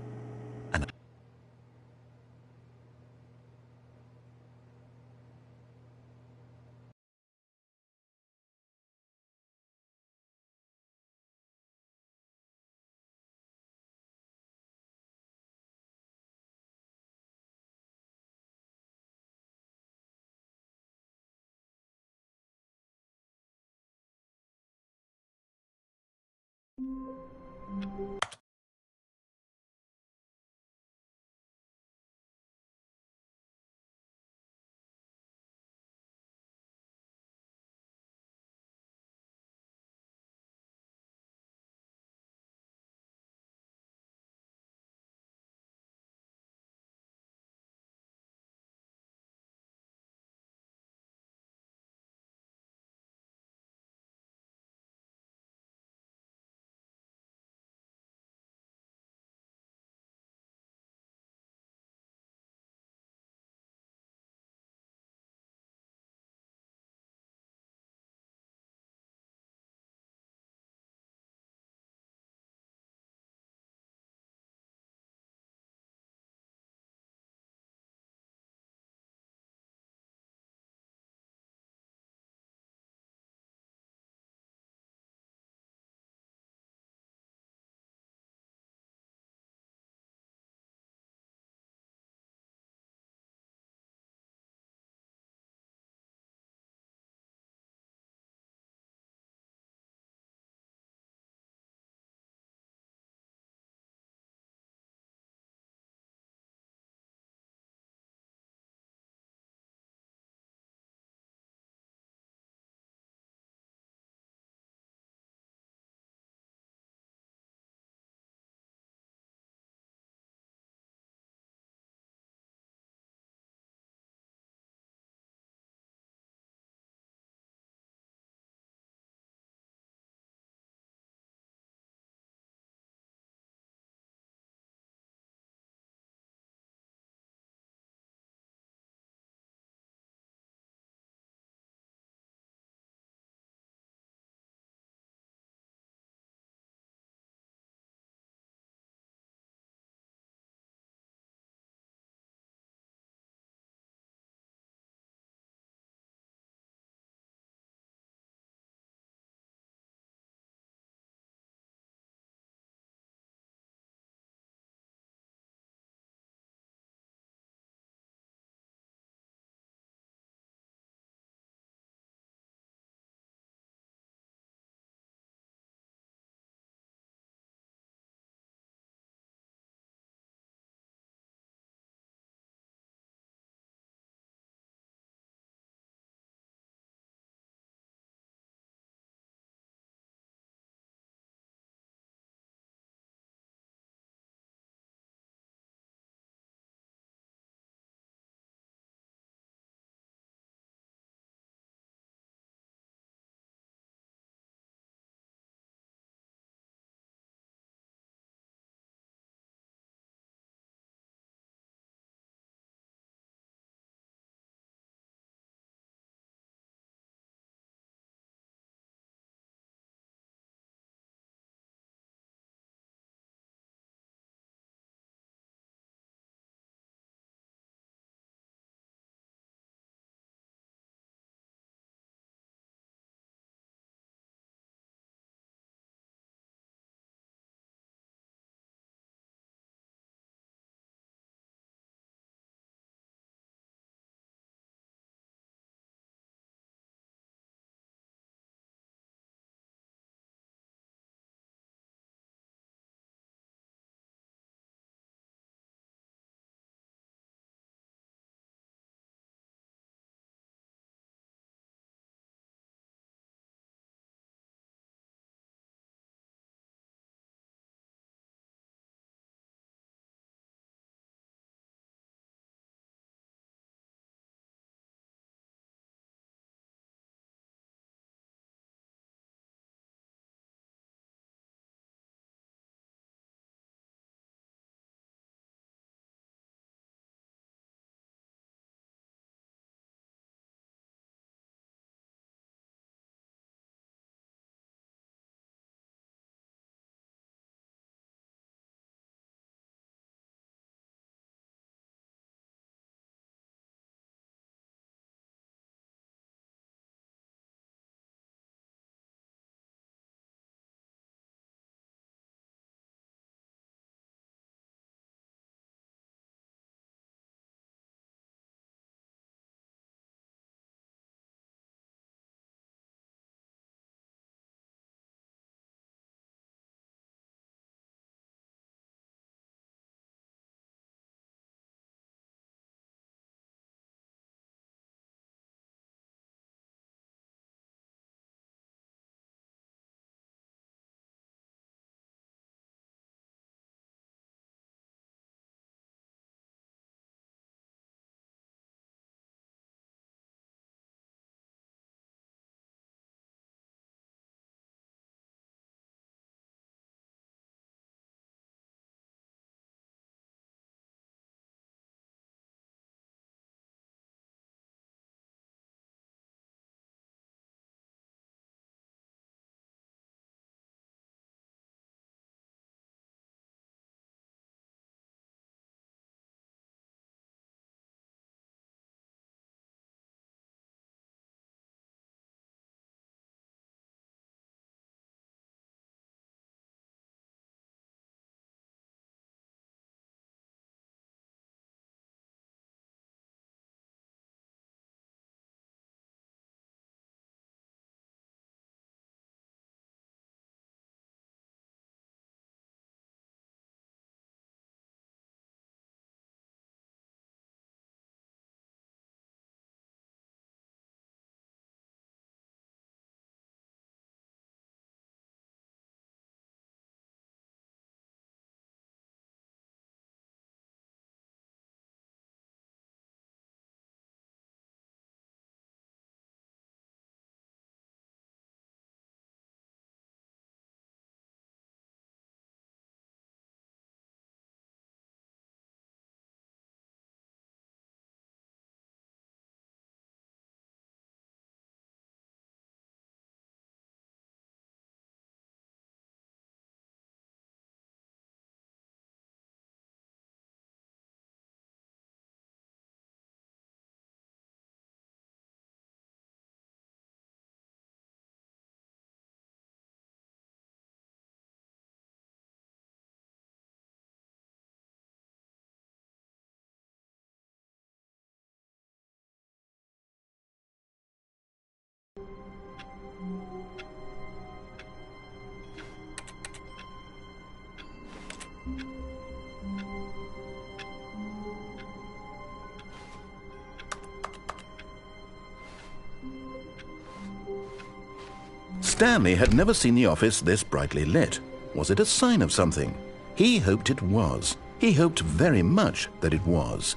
Speaker 1: Stanley had never seen the office this brightly lit. Was it a sign of something? He hoped it was. He hoped very much that it was.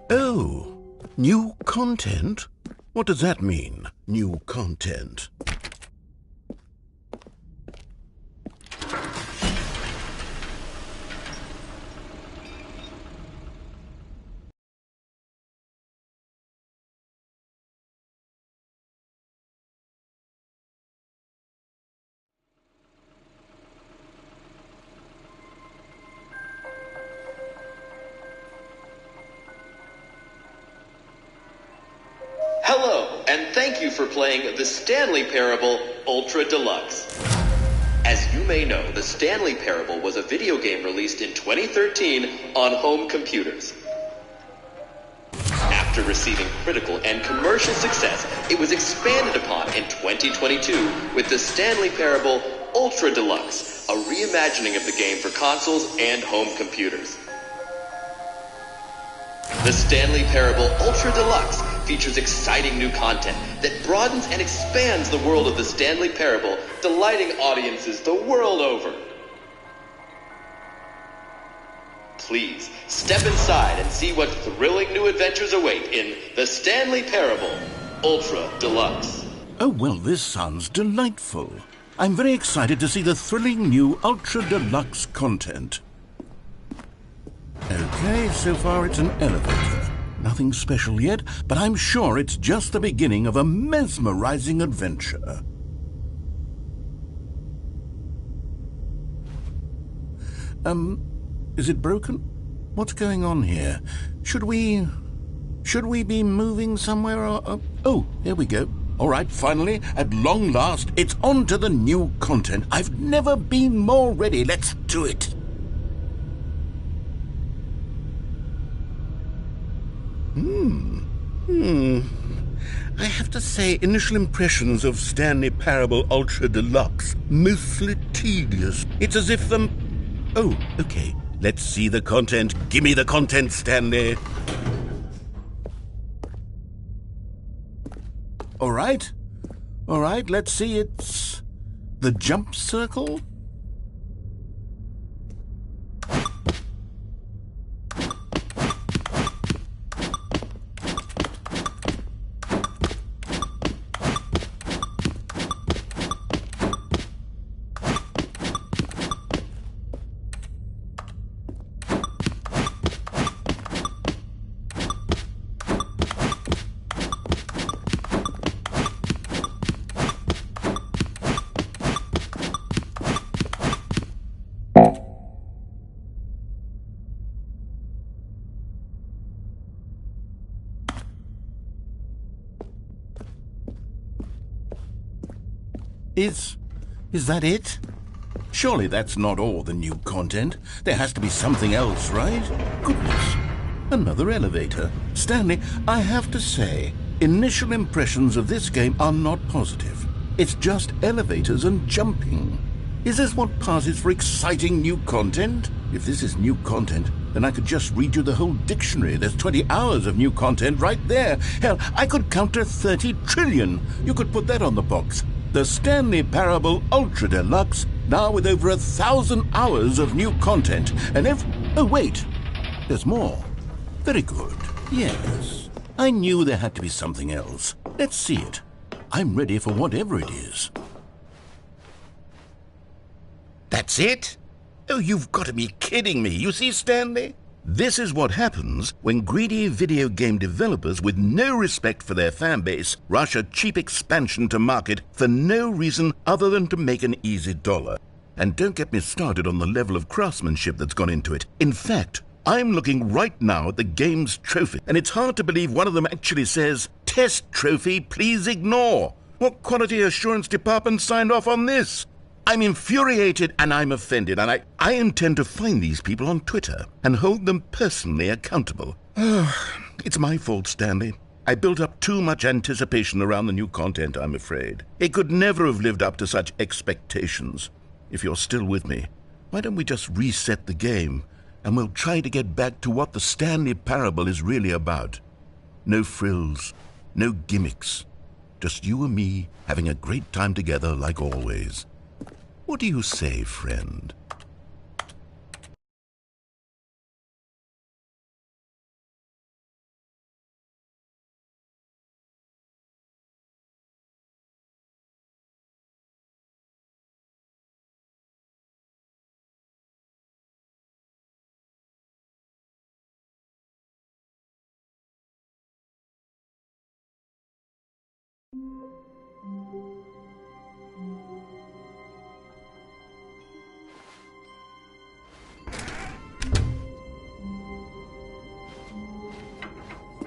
Speaker 1: Oh, new content? What does that mean, new content?
Speaker 4: Hello, and thank you for playing the Stanley Parable Ultra Deluxe. As you may know, the Stanley Parable was a video game released in 2013 on home computers. After receiving critical and commercial success, it was expanded upon in 2022 with the Stanley Parable Ultra Deluxe, a reimagining of the game for consoles and home computers. The Stanley Parable Ultra Deluxe features exciting new content that broadens and expands the world of the Stanley Parable, delighting audiences the world over. Please, step inside and see what thrilling new adventures await in the Stanley Parable Ultra Deluxe.
Speaker 1: Oh, well, this sounds delightful. I'm very excited to see the thrilling new Ultra Deluxe content. Okay, so far it's an elevator. Nothing special yet, but I'm sure it's just the beginning of a mesmerizing adventure. Is it broken? What's going on here? Should we be moving somewhere or... Oh, here we go. All right, finally, at long last, it's on to the new content. I've never been more ready. Let's do it. I have to say, initial impressions of Stanley Parable Ultra Deluxe, mostly tedious. It's as if Oh, okay. Let's see the content. Give me the content, Stanley. All right, let's see. It's the jump circle. Is that it? Surely that's not all the new content. There has to be something else, right? Goodness, another elevator. Stanley, I have to say, initial impressions of this game are not positive. It's just elevators and jumping. Is this what passes for exciting new content? If this is new content, then I could just read you the whole dictionary. There's 20 hours of new content right there. Hell, I could count to 30 trillion. You could put that on the box. The Stanley Parable Ultra Deluxe, now with over 1,000 hours of new content. And oh, wait, there's more. Very good. Yes, I knew there had to be something else. Let's see it. I'm ready for whatever it is. That's it? Oh, you've got to be kidding me. You see, Stanley? This is what happens when greedy video game developers with no respect for their fan base rush a cheap expansion to market for no reason other than to make an easy dollar. And don't get me started on the level of craftsmanship that's gone into it. In fact, I'm looking right now at the game's trophy, and it's hard to believe one of them actually says, "Test trophy, please ignore." What quality assurance department signed off on this? I'm infuriated and I'm offended, and I intend to find these people on Twitter and hold them personally accountable. It's my fault, Stanley. I built up too much anticipation around the new content, I'm afraid. It could never have lived up to such expectations. If you're still with me, why don't we just reset the game, and we'll try to get back to what the Stanley Parable is really about. No frills, no gimmicks. Just you and me having a great time together like always. What do you say, friend?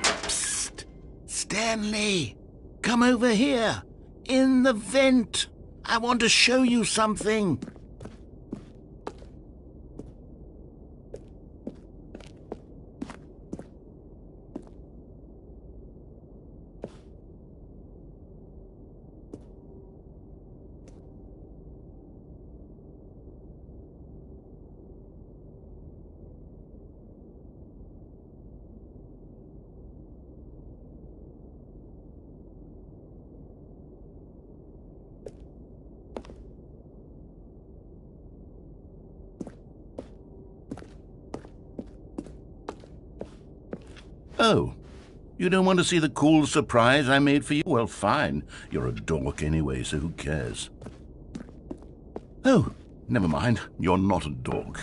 Speaker 1: Psst! Stanley! Come over here! In the vent! I want to show you something! Oh, you don't want to see the cool surprise I made for you? Well, fine. You're a dork anyway, so who cares? Oh, never mind. You're not a dork.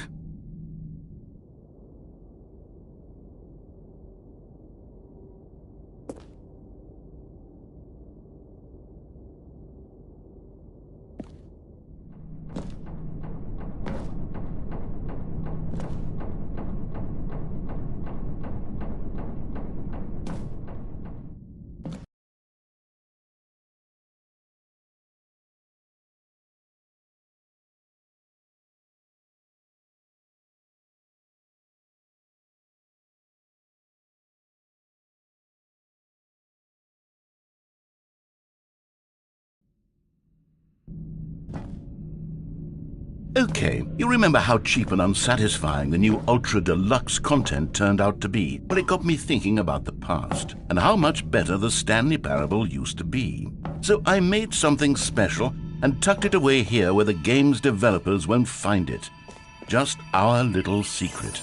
Speaker 1: Okay, you remember how cheap and unsatisfying the new Ultra Deluxe content turned out to be? Well, it got me thinking about the past, and how much better the Stanley Parable used to be. So I made something special and tucked it away here where the game's developers won't find it. Just our little secret.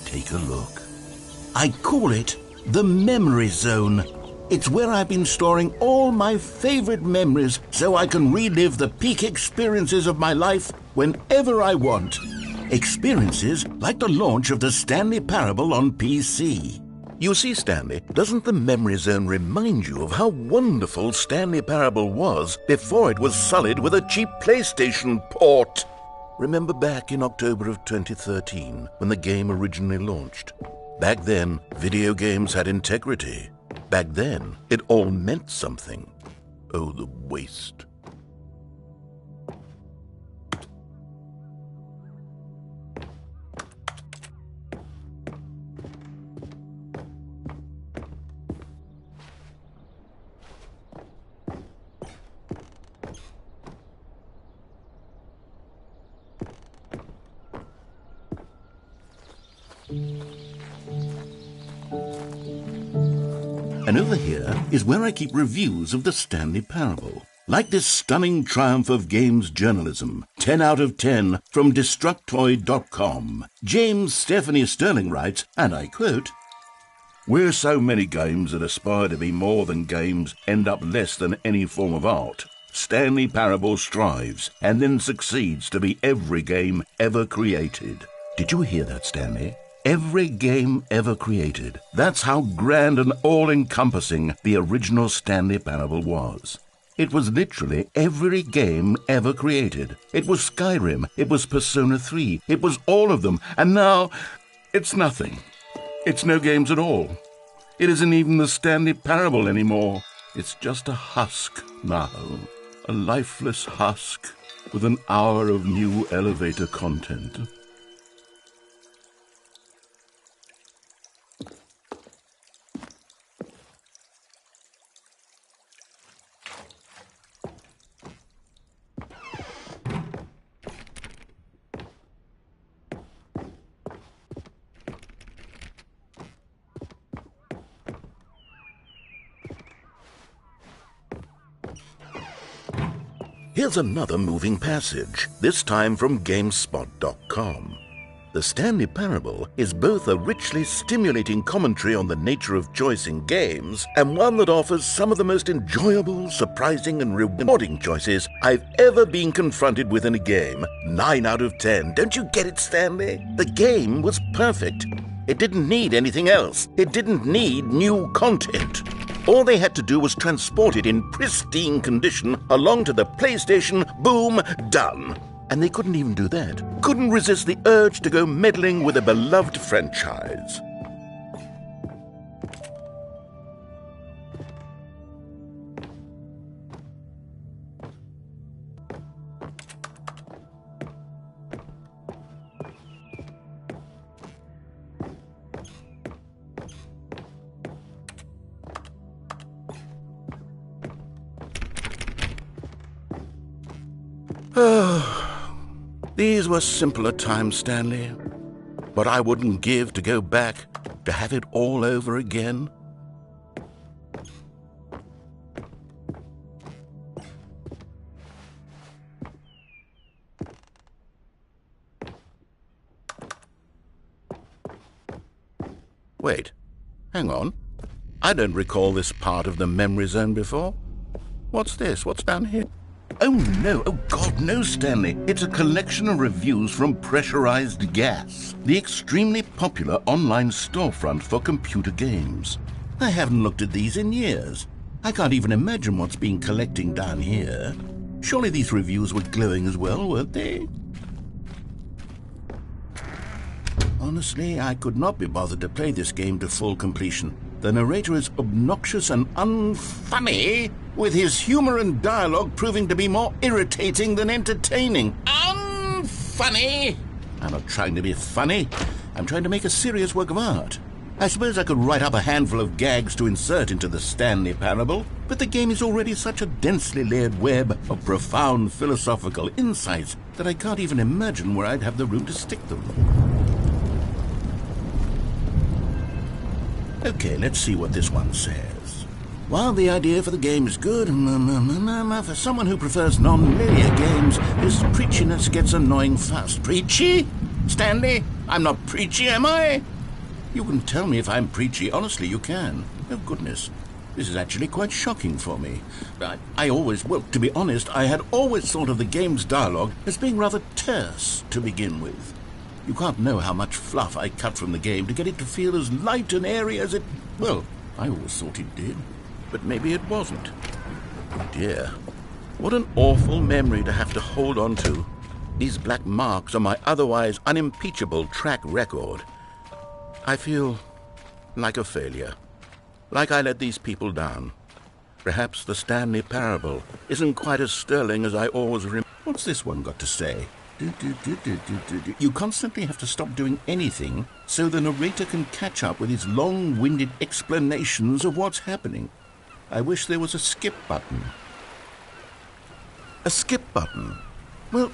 Speaker 1: Take a look. I call it the Memory Zone. It's where I've been storing all my favorite memories so I can relive the peak experiences of my life whenever I want. Experiences like the launch of the Stanley Parable on PC. You see, Stanley, doesn't the Memory Zone remind you of how wonderful Stanley Parable was before it was sullied with a cheap PlayStation port? Remember back in October of 2013 when the game originally launched? Back then, video games had integrity. Back then, it all meant something. Oh, the waste. And over here is where I keep reviews of the Stanley Parable. Like this stunning triumph of games journalism, 10 out of 10 from Destructoid.com. James Stephanie Sterling writes, and I quote, "Where so many games that aspire to be more than games end up less than any form of art, Stanley Parable strives and then succeeds to be every game ever created." Did you hear that, Stanley? Every game ever created. That's how grand and all-encompassing the original Stanley Parable was. It was literally every game ever created. It was Skyrim, it was Persona 3, it was all of them, and now it's nothing. It's no games at all. It isn't even the Stanley Parable anymore. It's just a husk now. A lifeless husk with an hour of new elevator content. Here's another moving passage, this time from GameSpot.com. The Stanley Parable is both a richly stimulating commentary on the nature of choice in games and one that offers some of the most enjoyable, surprising, and rewarding choices I've ever been confronted with in a game. 9 out of 10. Don't you get it, Stanley? The game was perfect. It didn't need anything else. It didn't need new content. All they had to do was transport it in pristine condition along to the PlayStation. Boom, done. And they couldn't even do that. Couldn't resist the urge to go meddling with a beloved franchise. These were simpler times, Stanley. But I wouldn't give to go back to have it all over again. Wait, hang on. I don't recall this part of the memory zone before. What's this? What's down here? Oh, no. Oh, God, no, Stanley. It's a collection of reviews from Pressurized Gas, the extremely popular online storefront for computer games. I haven't looked at these in years. I can't even imagine what's been collecting down here. Surely these reviews were glowing as well, weren't they? Honestly, I could not be bothered to play this game to full completion. The narrator is obnoxious and unfunny, with his humor and dialogue proving to be more irritating than entertaining. Unfunny! I'm not trying to be funny. I'm trying to make a serious work of art. I suppose I could write up a handful of gags to insert into the Stanley Parable, but the game is already such a densely layered web of profound philosophical insights that I can't even imagine where I'd have the room to stick them. Okay, let's see what this one says. While the idea for the game is good, for someone who prefers non-linear games, this preachiness gets annoying fast. Preachy? Stanley? I'm not preachy, am I? You can tell me if I'm preachy. Honestly, you can. Oh, goodness. This is actually quite shocking for me. To be honest, I had always thought of the game's dialogue as being rather terse to begin with. You can't know how much fluff I cut from the game to get it to feel as light and airy as it... Well, I always thought it did, but maybe it wasn't. Oh dear, what an awful memory to have to hold on to. These black marks on my otherwise unimpeachable track record. I feel like a failure, like I let these people down. Perhaps the Stanley Parable isn't quite as sterling as I always remember. What's this one got to say? You constantly have to stop doing anything so the narrator can catch up with his long-winded explanations of what's happening. I wish there was a skip button. A skip button? Well,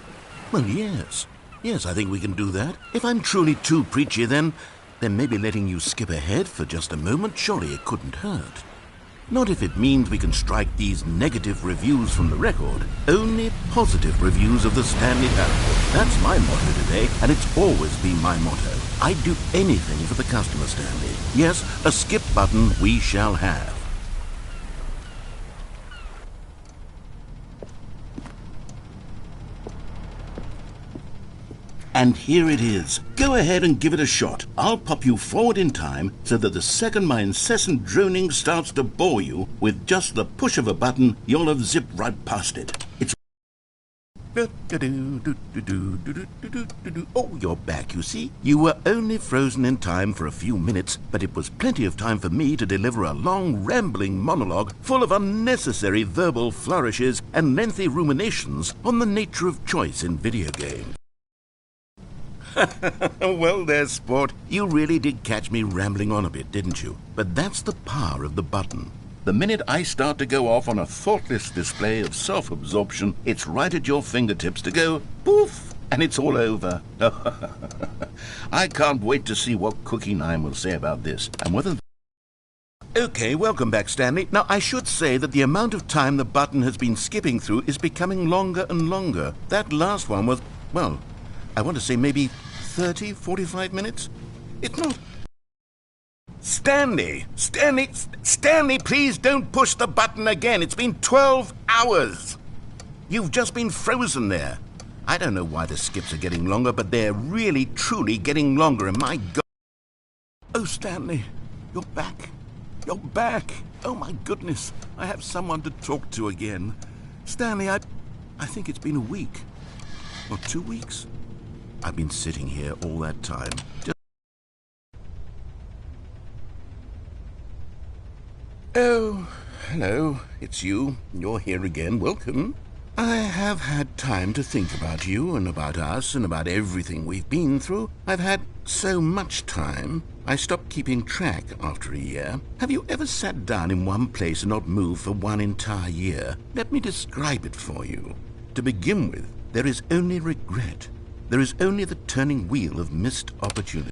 Speaker 1: yes. Yes, I think we can do that. If I'm truly too preachy, then maybe letting you skip ahead for just a moment, surely it couldn't hurt. Not if it means we can strike these negative reviews from the record. Only positive reviews of the Stanley Parable. That's my motto today, and it's always been my motto. I'd do anything for the customer, Stanley. Yes, a skip button we shall have. And here it is. Go ahead and give it a shot. I'll pop you forward in time so that the second my incessant droning starts to bore you, with just the push of a button, you'll have zipped right past it. Oh, you're back, you see. You were only frozen in time for a few minutes, but it was plenty of time for me to deliver a long, rambling monologue full of unnecessary verbal flourishes and lengthy ruminations on the nature of choice in video games. Well there, sport. You really did catch me rambling on a bit, didn't you? But that's the power of the button. The minute I start to go off on a thoughtless display of self-absorption, it's right at your fingertips to go poof, and it's all over. I can't wait to see what Cookie 9 will say about this, and whether... Okay, welcome back, Stanley. Now, I should say that the amount of time the button has been skipping through is becoming longer and longer. That last one was, well, I want to say maybe 30, 45 minutes? It's not... Stanley, please don't push the button again. It's been 12 hours. You've just been frozen there. I don't know why the skips are getting longer, but they're really, truly getting longer, and my God... Oh, Stanley, you're back. You're back. Oh, my goodness. I have someone to talk to again. Stanley, I think it's been a week. Or 2 weeks. I've been sitting here all that time. Oh, hello, it's you. You're here again. Welcome. I have had time to think about you and about us and about everything we've been through. I've had so much time, I stopped keeping track after a year. Have you ever sat down in one place and not moved for one entire year? Let me describe it for you. To begin with, there is only regret. There is only the turning wheel of missed opportunity.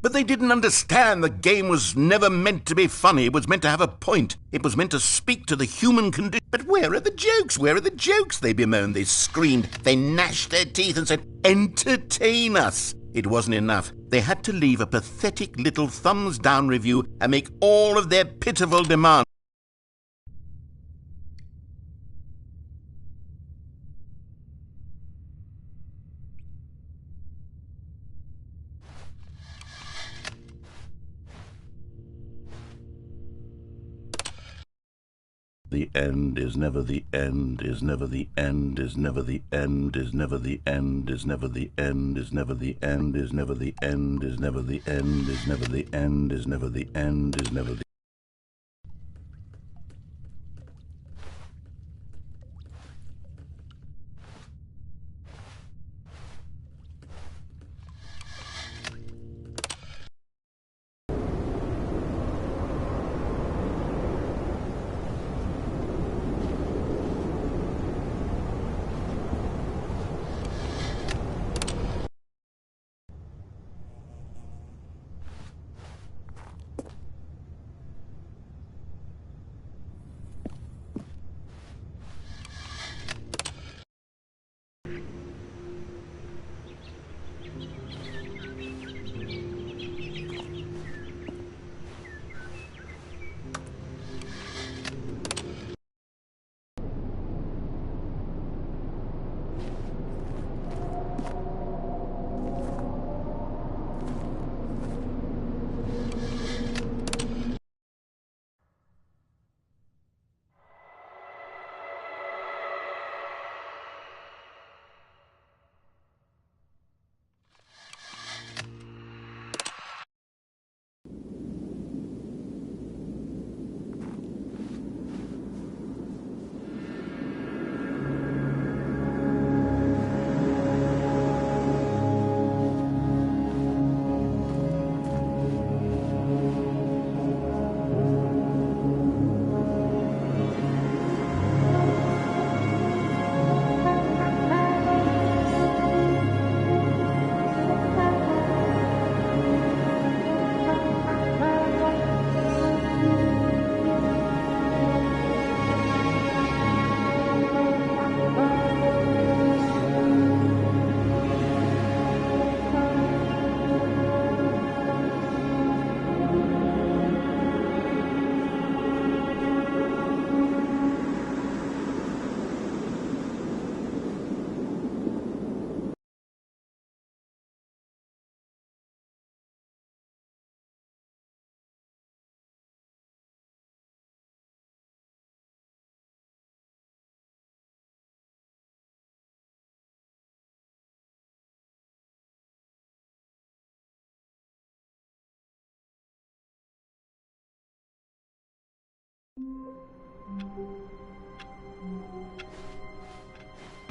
Speaker 1: But they didn't understand the game was never meant to be funny. It was meant to have a point. It was meant to speak to the human condition. But where are the jokes? Where are the jokes? They bemoaned, they screamed, they gnashed their teeth and said, entertain us. It wasn't enough. They had to leave a pathetic little thumbs-down review and make all of their pitiful demands. The end is never the end, is never the end, is never the end, is never the end, is never the end, is never the end, is never the end, is never the end, is never the end, is never the end, is never the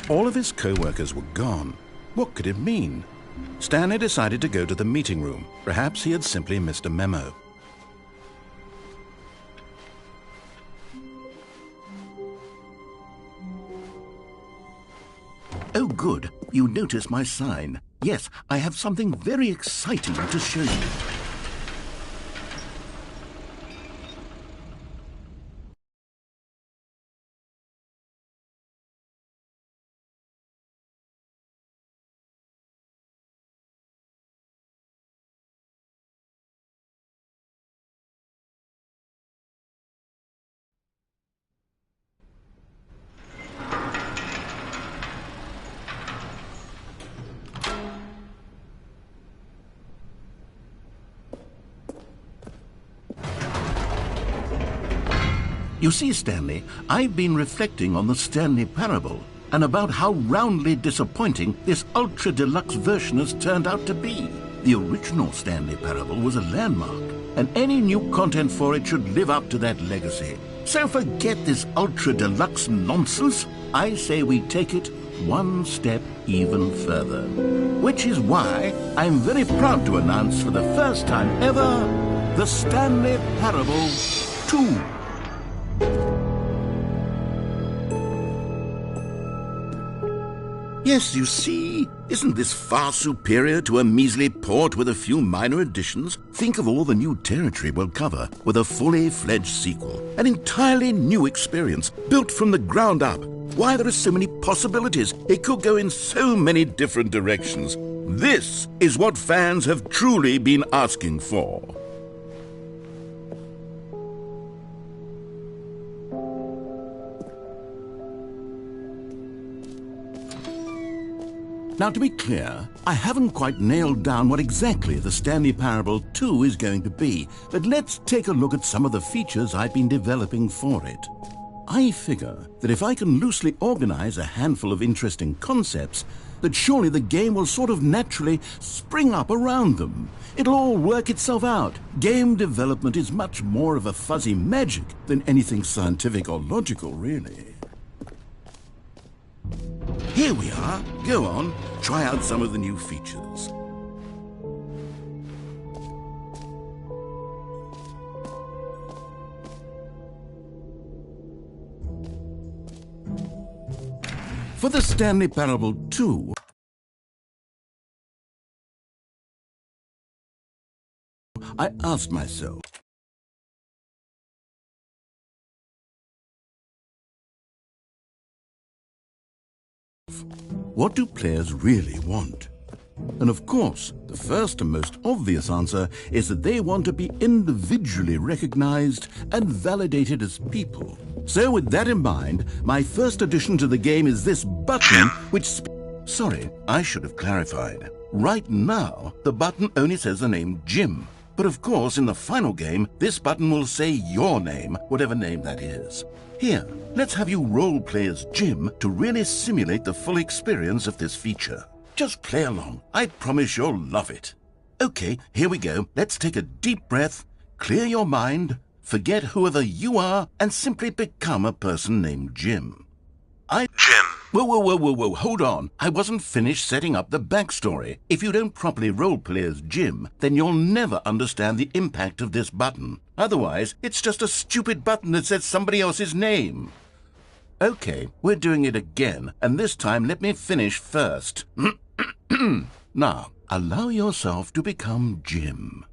Speaker 1: All of his co-workers were gone. What could it mean? Stanley decided to go to the meeting room. Perhaps he had simply missed a memo.
Speaker 5: Oh, good. You notice my sign. Yes, I have something very exciting to show you. You see, Stanley, I've been reflecting on the Stanley Parable and about how roundly disappointing this ultra-deluxe version has turned out to be. The original Stanley Parable was a landmark, and any new content for it should live up to that legacy. So forget this ultra-deluxe nonsense. I say we take it one step even further. Which is why I'm very proud to announce for the first time ever, the Stanley Parable 2. Yes, you see, isn't this far superior to a measly port with a few minor additions? Think of all the new territory we'll cover with a fully fledged sequel. An entirely new experience, built from the ground up. Why, there are so many possibilities. It could go in so many different directions. This is what fans have truly been asking for. Now, to be clear, I haven't quite nailed down what exactly the Stanley Parable 2 is going to be, but let's take a look at some of the features I've been developing for it. I figure that if I can loosely organize a handful of interesting concepts, that surely the game will sort of naturally spring up around them. It'll all work itself out. Game development is much more of a fuzzy magic than anything scientific or logical, really. Here we are. Go on, try out some of the new features. For the Stanley Parable 2, I asked myself, what do players really want? And of course, the first and most obvious answer is that they want to be individually recognized and validated as people. So with that in mind, my first addition to the game is this button, which... Sorry, I should have clarified. Right now, the button only says the name Jim. But of course, in the final game, this button will say your name, whatever name that is. Here, let's have you role-play as Jim to really simulate the full experience of this feature. Just play along. I promise you'll love it. Okay, here we go. Let's take a deep breath, clear your mind, forget whoever you are, and simply become a person named Jim.
Speaker 6: Jim.
Speaker 1: Whoa, hold on. I wasn't finished setting up the backstory. If you don't properly roleplay as Jim, then you'll never understand the impact of this button. Otherwise, it's just a stupid button that says somebody else's name. Okay, we're doing it again, and this time let me finish first. Now, allow yourself to become Jim.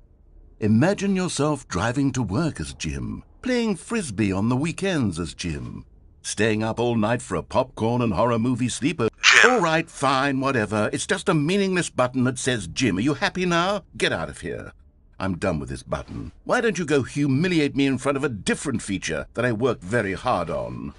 Speaker 1: Imagine yourself driving to work as Jim, playing frisbee on the weekends as Jim, staying up all night for a popcorn and horror movie sleeper.
Speaker 6: Jim.
Speaker 1: All right, fine, whatever. It's just a meaningless button that says Jim. Are you happy now? Get out of here. I'm done with this button. Why don't you go humiliate me in front of a different feature that I worked very hard on?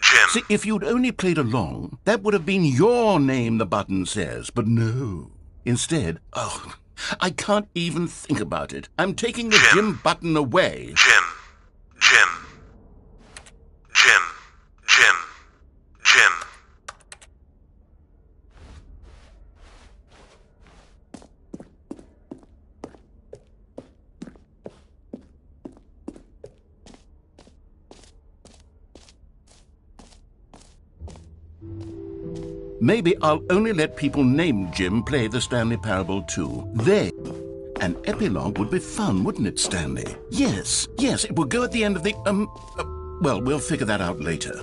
Speaker 6: Jim.
Speaker 1: See, if you'd only played along, that would have been your name, the button says. But no. Instead, I can't even think about it. I'm taking the Jim button away.
Speaker 6: Jim.
Speaker 5: Maybe I'll only let people named Jim play the Stanley Parable too. An epilogue would be fun, wouldn't it, Stanley? Yes, it will go at the end of the, well, we'll figure that out later.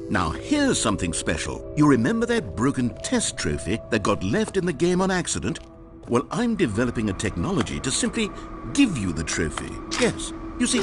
Speaker 5: Now, here's something special. You remember that broken test trophy that got left in the game on accident? Well, I'm developing a technology to simply give you the trophy. Yes, you see,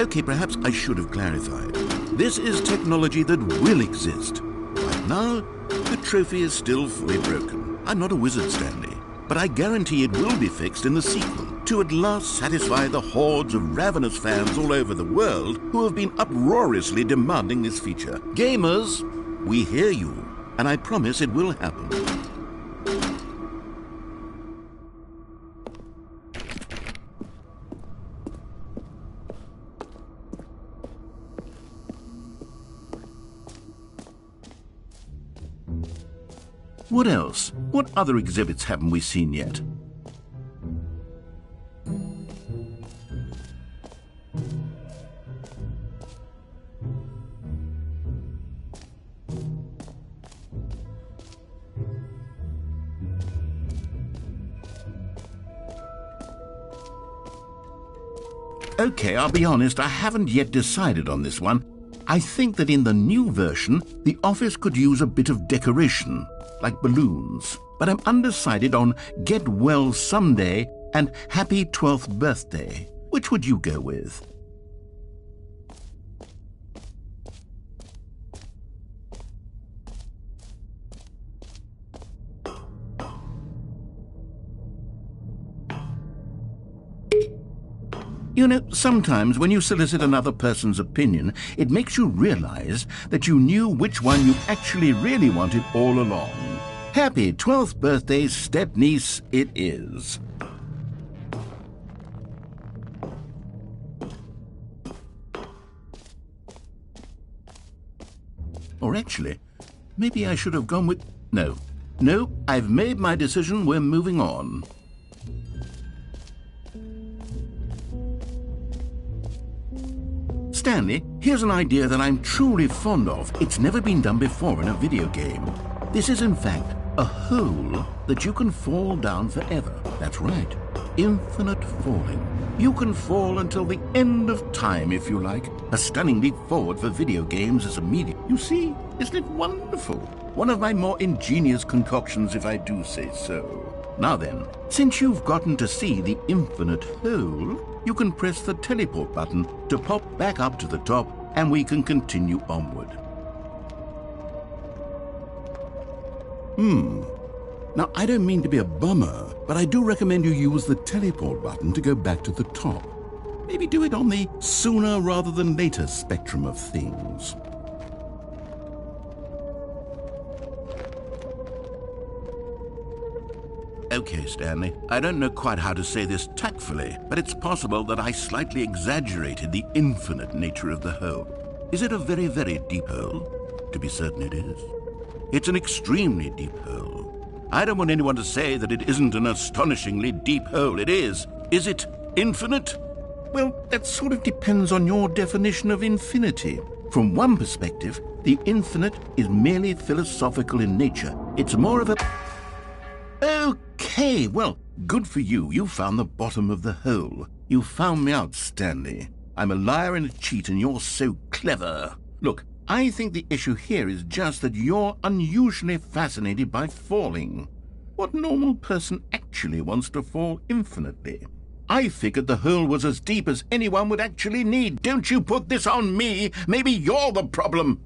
Speaker 5: okay, perhaps I should have clarified. This is technology that will exist. Right now, the trophy is still fully broken. I'm not a wizard, Stanley, but I guarantee it will be fixed in the sequel to at last satisfy the hordes of ravenous fans all over the world who have been uproariously demanding this feature. Gamers, we hear you, and I promise it will happen. What else? What other exhibits haven't we seen yet? Okay, I'll be honest, I haven't yet decided on this one. I think that in the new version, the office could use a bit of decoration, like balloons. But I'm undecided on Get Well Someday and Happy 12th Birthday. Which would you go with? You know, sometimes when you solicit another person's opinion, it makes you realize that you knew which one you actually really wanted all along. Happy 12th birthday, step-niece, it is. Or actually, maybe I should have gone with... No, I've made my decision, we're moving on. Stanley, here's an idea that I'm truly fond of. It's never been done before in a video game. This is, in fact, a hole that you can fall down forever. That's right. Infinite falling. You can fall until the end of time, if you like. A stunning leap forward for video games as a medium. You see, isn't it wonderful? One of my more ingenious concoctions, if I do say so. Now then, since you've gotten to see the infinite hole, you can press the teleport button to pop back up to the top, and we can continue onward. Now, I don't mean to be a bummer, but I do recommend you use the teleport button to go back to the top. Maybe do it on the sooner rather than later spectrum of things. Okay, Stanley, I don't know quite how to say this tactfully, but it's possible that I slightly exaggerated the infinite nature of the hole. Is it a very, very deep hole? To be certain it is. It's an extremely deep hole. I don't want anyone to say that it isn't an astonishingly deep hole. It is. Is it infinite? Well, that sort of depends on your definition of infinity. From one perspective, the infinite is merely philosophical in nature. It's more of a... Okay, well, good for you. You found the bottom of the hole. You found me out, Stanley. I'm a liar and a cheat, and you're so clever. Look, I think the issue here is just that you're unusually fascinated by falling. What normal person actually wants to fall infinitely? I figured the hole was as deep as anyone would actually need. Don't you put this on me. Maybe you're the problem.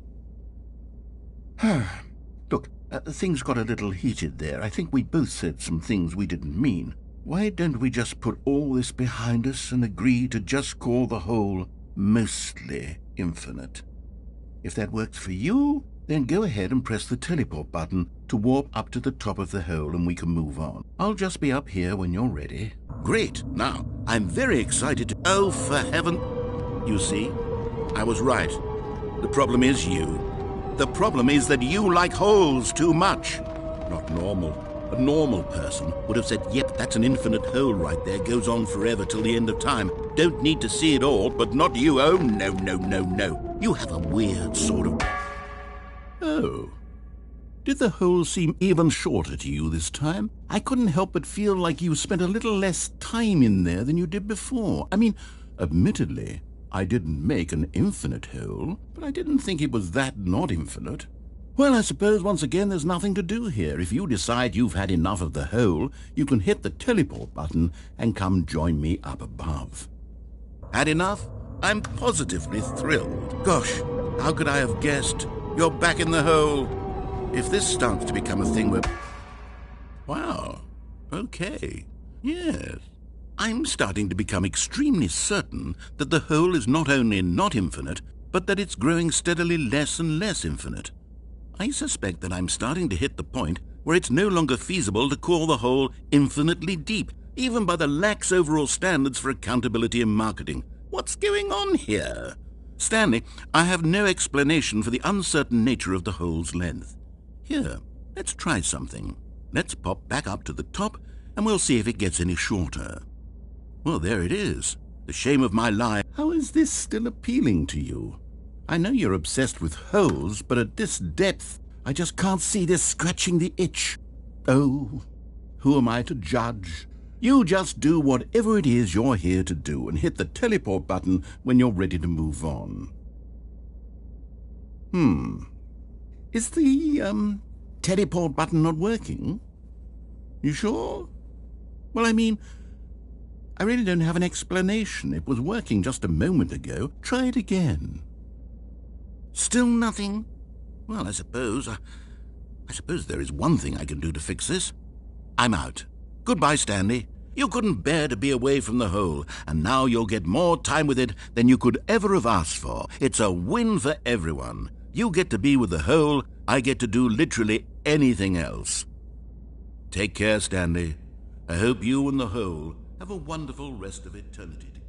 Speaker 5: Look, things got a little heated there. I think we both said some things we didn't mean. Why don't we just put all this behind us and agree to just call the hole mostly infinite? If that works for you, then go ahead and press the teleport button to warp up to the top of the hole and we can move on. I'll just be up here when you're ready. Great. Now, I'm very excited to... Oh, for heaven... You see, I was right. The problem is you. The problem is that you like holes too much. Not normal. A normal person would have said, yep, that's an infinite hole right there, goes on forever till the end of time. Don't need to see it all, but not you. Oh, no, no, no, no. You have a weird sort of... Oh. Did the hole seem even shorter to you this time? I couldn't help but feel like you spent a little less time in there than you did before. I mean, admittedly, I didn't make an infinite hole, but I didn't think it was that not infinite. Well, I suppose once again there's nothing to do here. If you decide you've had enough of the hole, you can hit the teleport button and come join me up above. Had enough? I'm positively thrilled. Gosh, how could I have guessed? You're back in the hole. If this starts to become a thing where... Wow. Okay. Yes. I'm starting to become extremely certain that the hole is not only not infinite, but that it's growing steadily less and less infinite. I suspect that I'm starting to hit the point where it's no longer feasible to call the hole infinitely deep, even by the lax overall standards for accountability and marketing. What's going on here? Stanley, I have no explanation for the uncertain nature of the hole's length. Here, let's try something. Let's pop back up to the top, and we'll see if it gets any shorter. Well, there it is. The shame of my life. How is this still appealing to you? I know you're obsessed with holes, but at this depth, I just can't see this scratching the itch. Oh, who am I to judge? You just do whatever it is you're here to do and hit the teleport button when you're ready to move on. Is the, teleport button not working? You sure? Well, I mean, I really don't have an explanation. It was working just a moment ago. Try it again. Still nothing? Well, I suppose there is one thing I can do to fix this. I'm out. Goodbye, Stanley. You couldn't bear to be away from the hole, and now you'll get more time with it than you could ever have asked for. It's a win for everyone. You get to be with the hole, I get to do literally anything else. Take care, Stanley. I hope you and the hole have a wonderful rest of eternity together.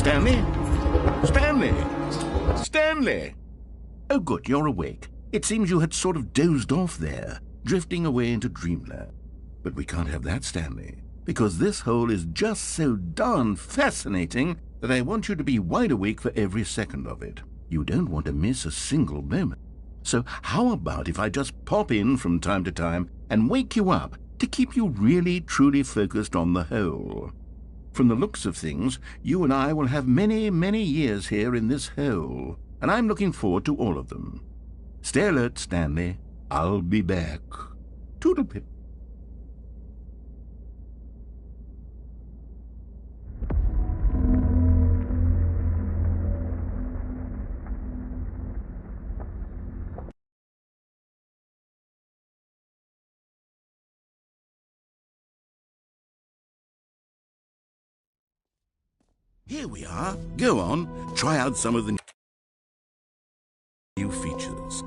Speaker 5: Stanley? Stanley? Stanley? Oh, good, you're awake. It seems you had sort of dozed off there, drifting away into dreamland. But we can't have that, Stanley, because this hole is just so darn fascinating that I want you to be wide awake for every second of it. You don't want to miss a single moment. So how about if I just pop in from time to time and wake you up to keep you really, truly focused on the hole? From the looks of things, you and I will have many, many years here in this hole, and I'm looking forward to all of them. Stay alert, Stanley. I'll be back. Toodle-pip. Here we are. Go on, try out some of the new features.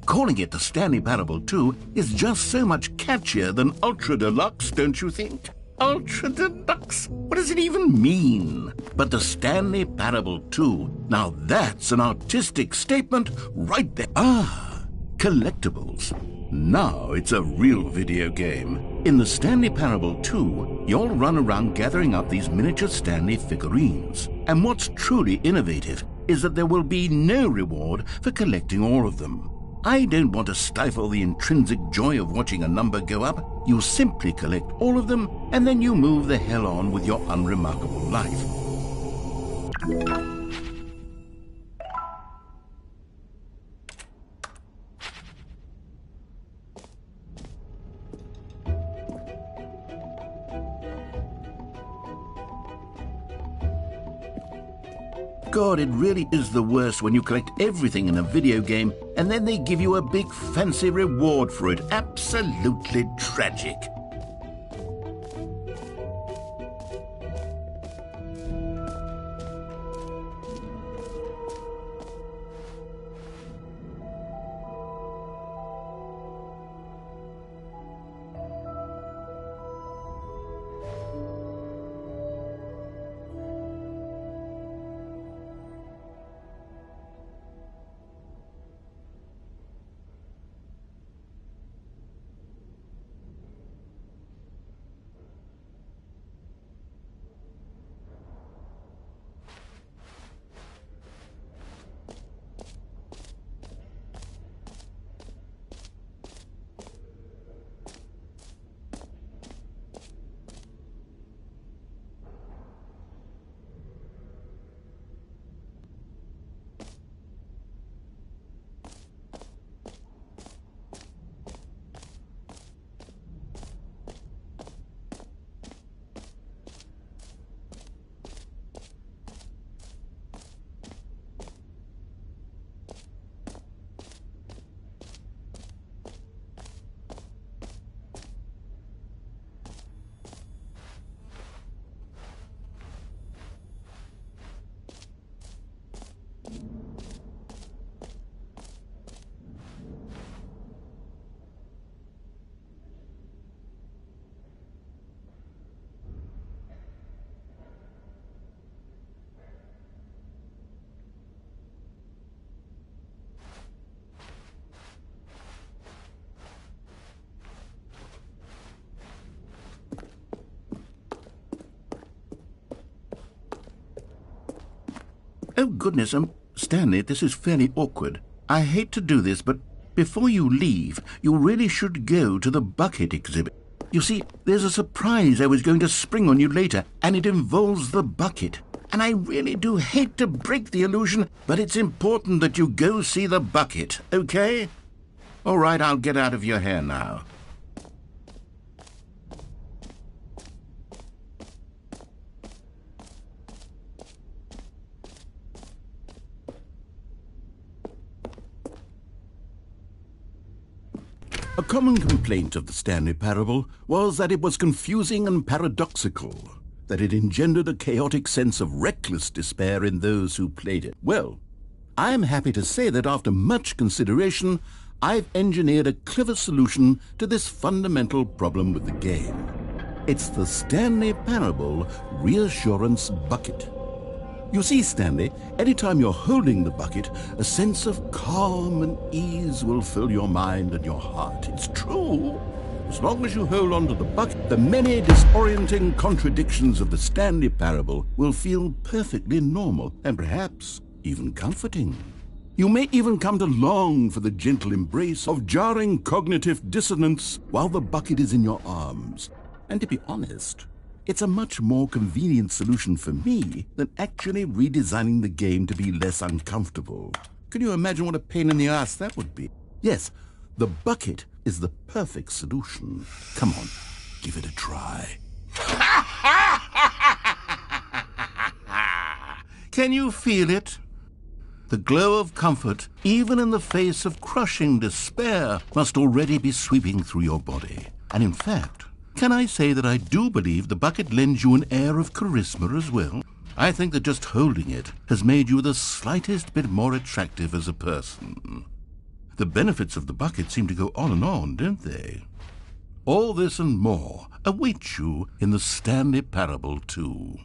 Speaker 5: Calling it the Stanley Parable 2 is just so much catchier than Ultra Deluxe, don't you think? Ultra Deluxe? What does it even mean? But the Stanley Parable 2, now that's an artistic statement right there. Ah, collectibles. Now it's a real video game. In the Stanley Parable 2, you'll run around gathering up these miniature Stanley figurines. And what's truly innovative is that there will be no reward for collecting all of them. I don't want to stifle the intrinsic joy of watching a number go up. You simply collect all of them, and then you move the hell on with your unremarkable life. God, it really is the worst when you collect everything in a video game and then they give you a big fancy reward for it. Absolutely tragic. Oh, goodness, Stanley, this is fairly awkward. I hate to do this, but before you leave, you really should go to the bucket exhibit. You see, there's a surprise I was going to spring on you later, and it involves the bucket. And I really do hate to break the illusion, but it's important that you go see the bucket, okay? All right, I'll get out of your hair now. A common complaint of the Stanley Parable was that it was confusing and paradoxical, that it engendered a chaotic sense of reckless despair in those who played it. Well, I'm happy to say that after much consideration, I've engineered a clever solution to this fundamental problem with the game. It's the Stanley Parable Reassurance Bucket. You see, Stanley, anytime you're holding the bucket, a sense of calm and ease will fill your mind and your heart. It's true. As long as you hold on to the bucket, the many disorienting contradictions of the Stanley Parable will feel perfectly normal and perhaps even comforting. You may even come to long for the gentle embrace of jarring cognitive dissonance while the bucket is in your arms. And to be honest, it's a much more convenient solution for me than actually redesigning the game to be less uncomfortable. Can you imagine what a pain in the ass that would be? Yes, the bucket is the perfect solution. Come on, give it a try. Can you feel it? The glow of comfort, even in the face of crushing despair, must already be sweeping through your body. And in fact, can I say that I do believe the bucket lends you an air of charisma as well? I think that just holding it has made you the slightest bit more attractive as a person. The benefits of the bucket seem to go on, don't they? All this and more await you in the Stanley Parable 2.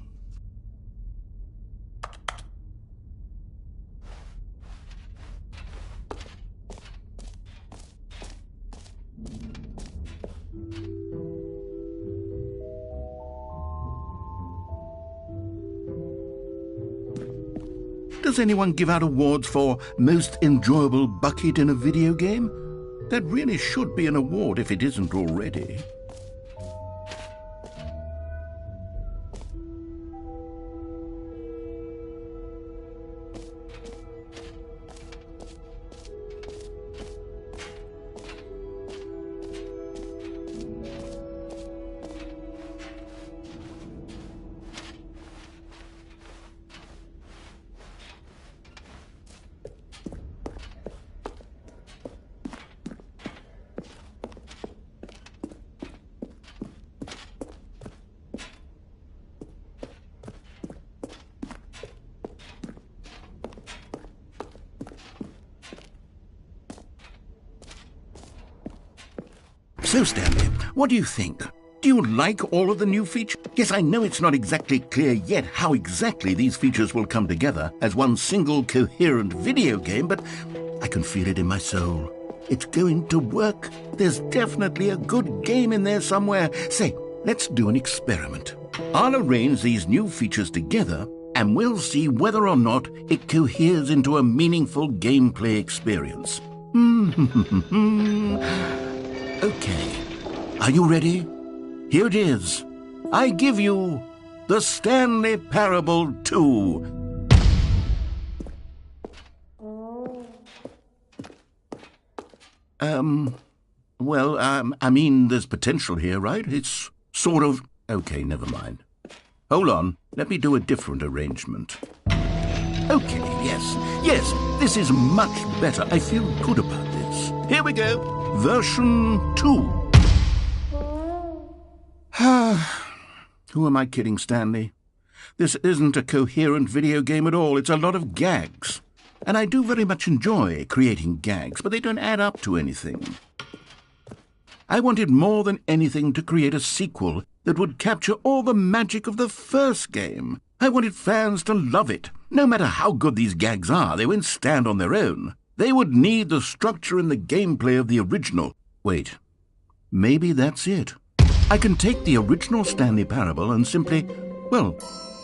Speaker 5: Does anyone give out awards for most enjoyable bucket in a video game? That really should be an award if it isn't already. So, Stanley, what do you think? Do you like all of the new features? Yes, I know it's not exactly clear yet how exactly these features will come together as one single coherent video game, but I can feel it in my soul. It's going to work. There's definitely a good game in there somewhere. Say, let's do an experiment. I'll arrange these new features together, and we'll see whether or not it coheres into a meaningful gameplay experience. Okay, are you ready? Here it is. I give you the Stanley Parable 2. I mean, there's potential here, right? It's sort of... Okay, never mind. Hold on, let me do a different arrangement. Okay, yes, this is much better. I feel good about this. Here we go. Version 2. Who am I kidding, Stanley? This isn't a coherent video game at all. It's a lot of gags. And I do very much enjoy creating gags, but they don't add up to anything. I wanted more than anything to create a sequel that would capture all the magic of the first game. I wanted fans to love it. No matter how good these gags are, they won't stand on their own. They would need the structure and the gameplay of the original. Wait, maybe that's it. I can take the original Stanley Parable and simply, well,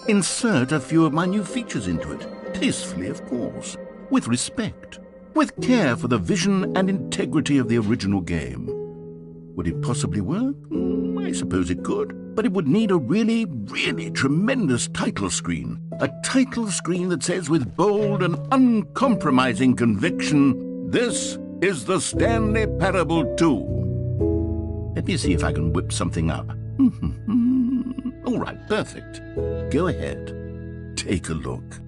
Speaker 5: insert a few of my new features into it. Tastefully, of course. With respect. With care for the vision and integrity of the original game. Would it possibly work? I suppose it could. But it would need a really, really tremendous title screen. A title screen that says with bold and uncompromising conviction, "This is the Stanley Parable 2." Let me see if I can whip something up. All right, perfect. Go ahead. Take a look.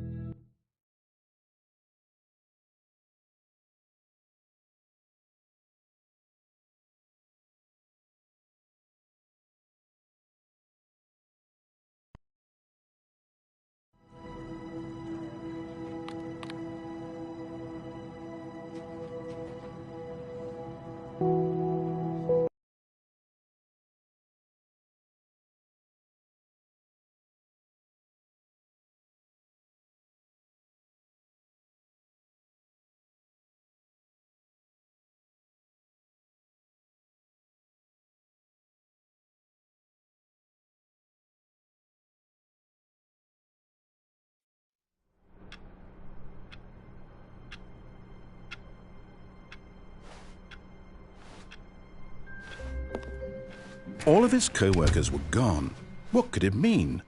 Speaker 1: All of his co-workers were gone. What could it mean?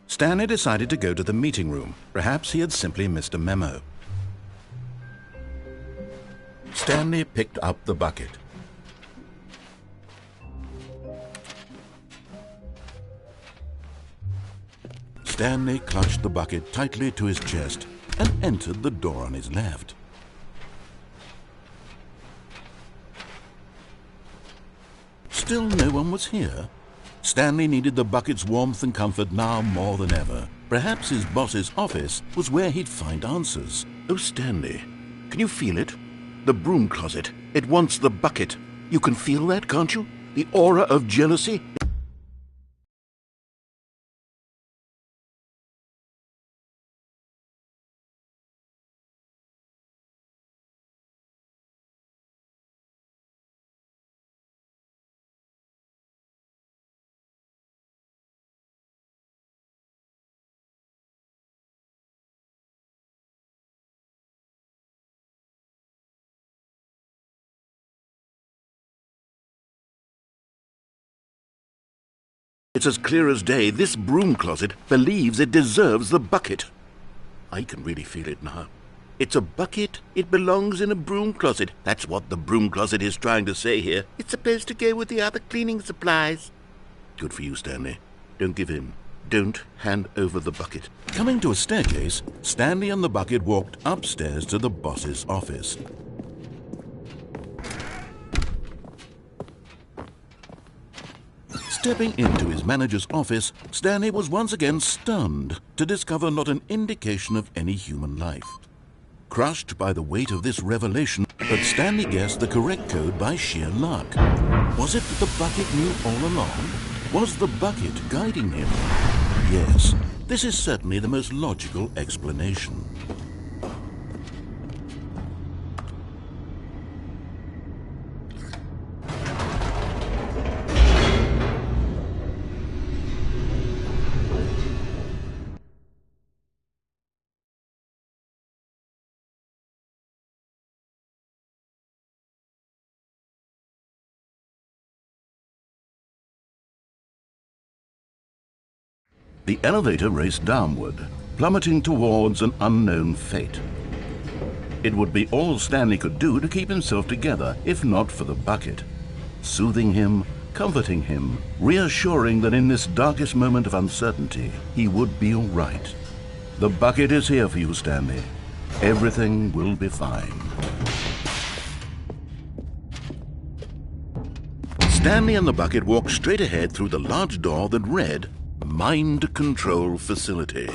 Speaker 1: Stanley decided to go to the meeting room. Perhaps he had simply missed a memo.
Speaker 5: Stanley picked up the bucket. Stanley clutched the bucket tightly to his chest and entered the door on his left. Still no one was here. Stanley needed the bucket's warmth and comfort now more than ever. Perhaps his boss's office was where he'd find answers.
Speaker 1: Oh, Stanley, can you feel it? The broom closet. It wants the bucket. You can feel that, can't you? The aura of jealousy. It's as clear as day. This broom closet believes it deserves the bucket. I can really feel it now. It's a bucket. It belongs in a broom closet. That's what the broom closet is trying to say here. It's supposed to go with the other cleaning supplies. Good for you, Stanley. Don't give in. Don't hand over the bucket.
Speaker 5: Coming to a staircase, Stanley and the bucket walked upstairs to the boss's office. Stepping into his manager's office, Stanley was once again stunned to discover not an indication of any human life. Crushed by the weight of this revelation, but Stanley guessed the correct code by sheer luck. Was it that the bucket knew all along? Was the bucket guiding him? Yes, this is certainly the most logical explanation. The elevator raced downward, plummeting towards an unknown fate. It would be all Stanley could do to keep himself together, if not for the bucket. Soothing him, comforting him, reassuring that in this darkest moment of uncertainty, he would be all right. The bucket is here for you, Stanley. Everything will be fine. Stanley and the bucket walked straight ahead through the large door that read, Mind Control Facility.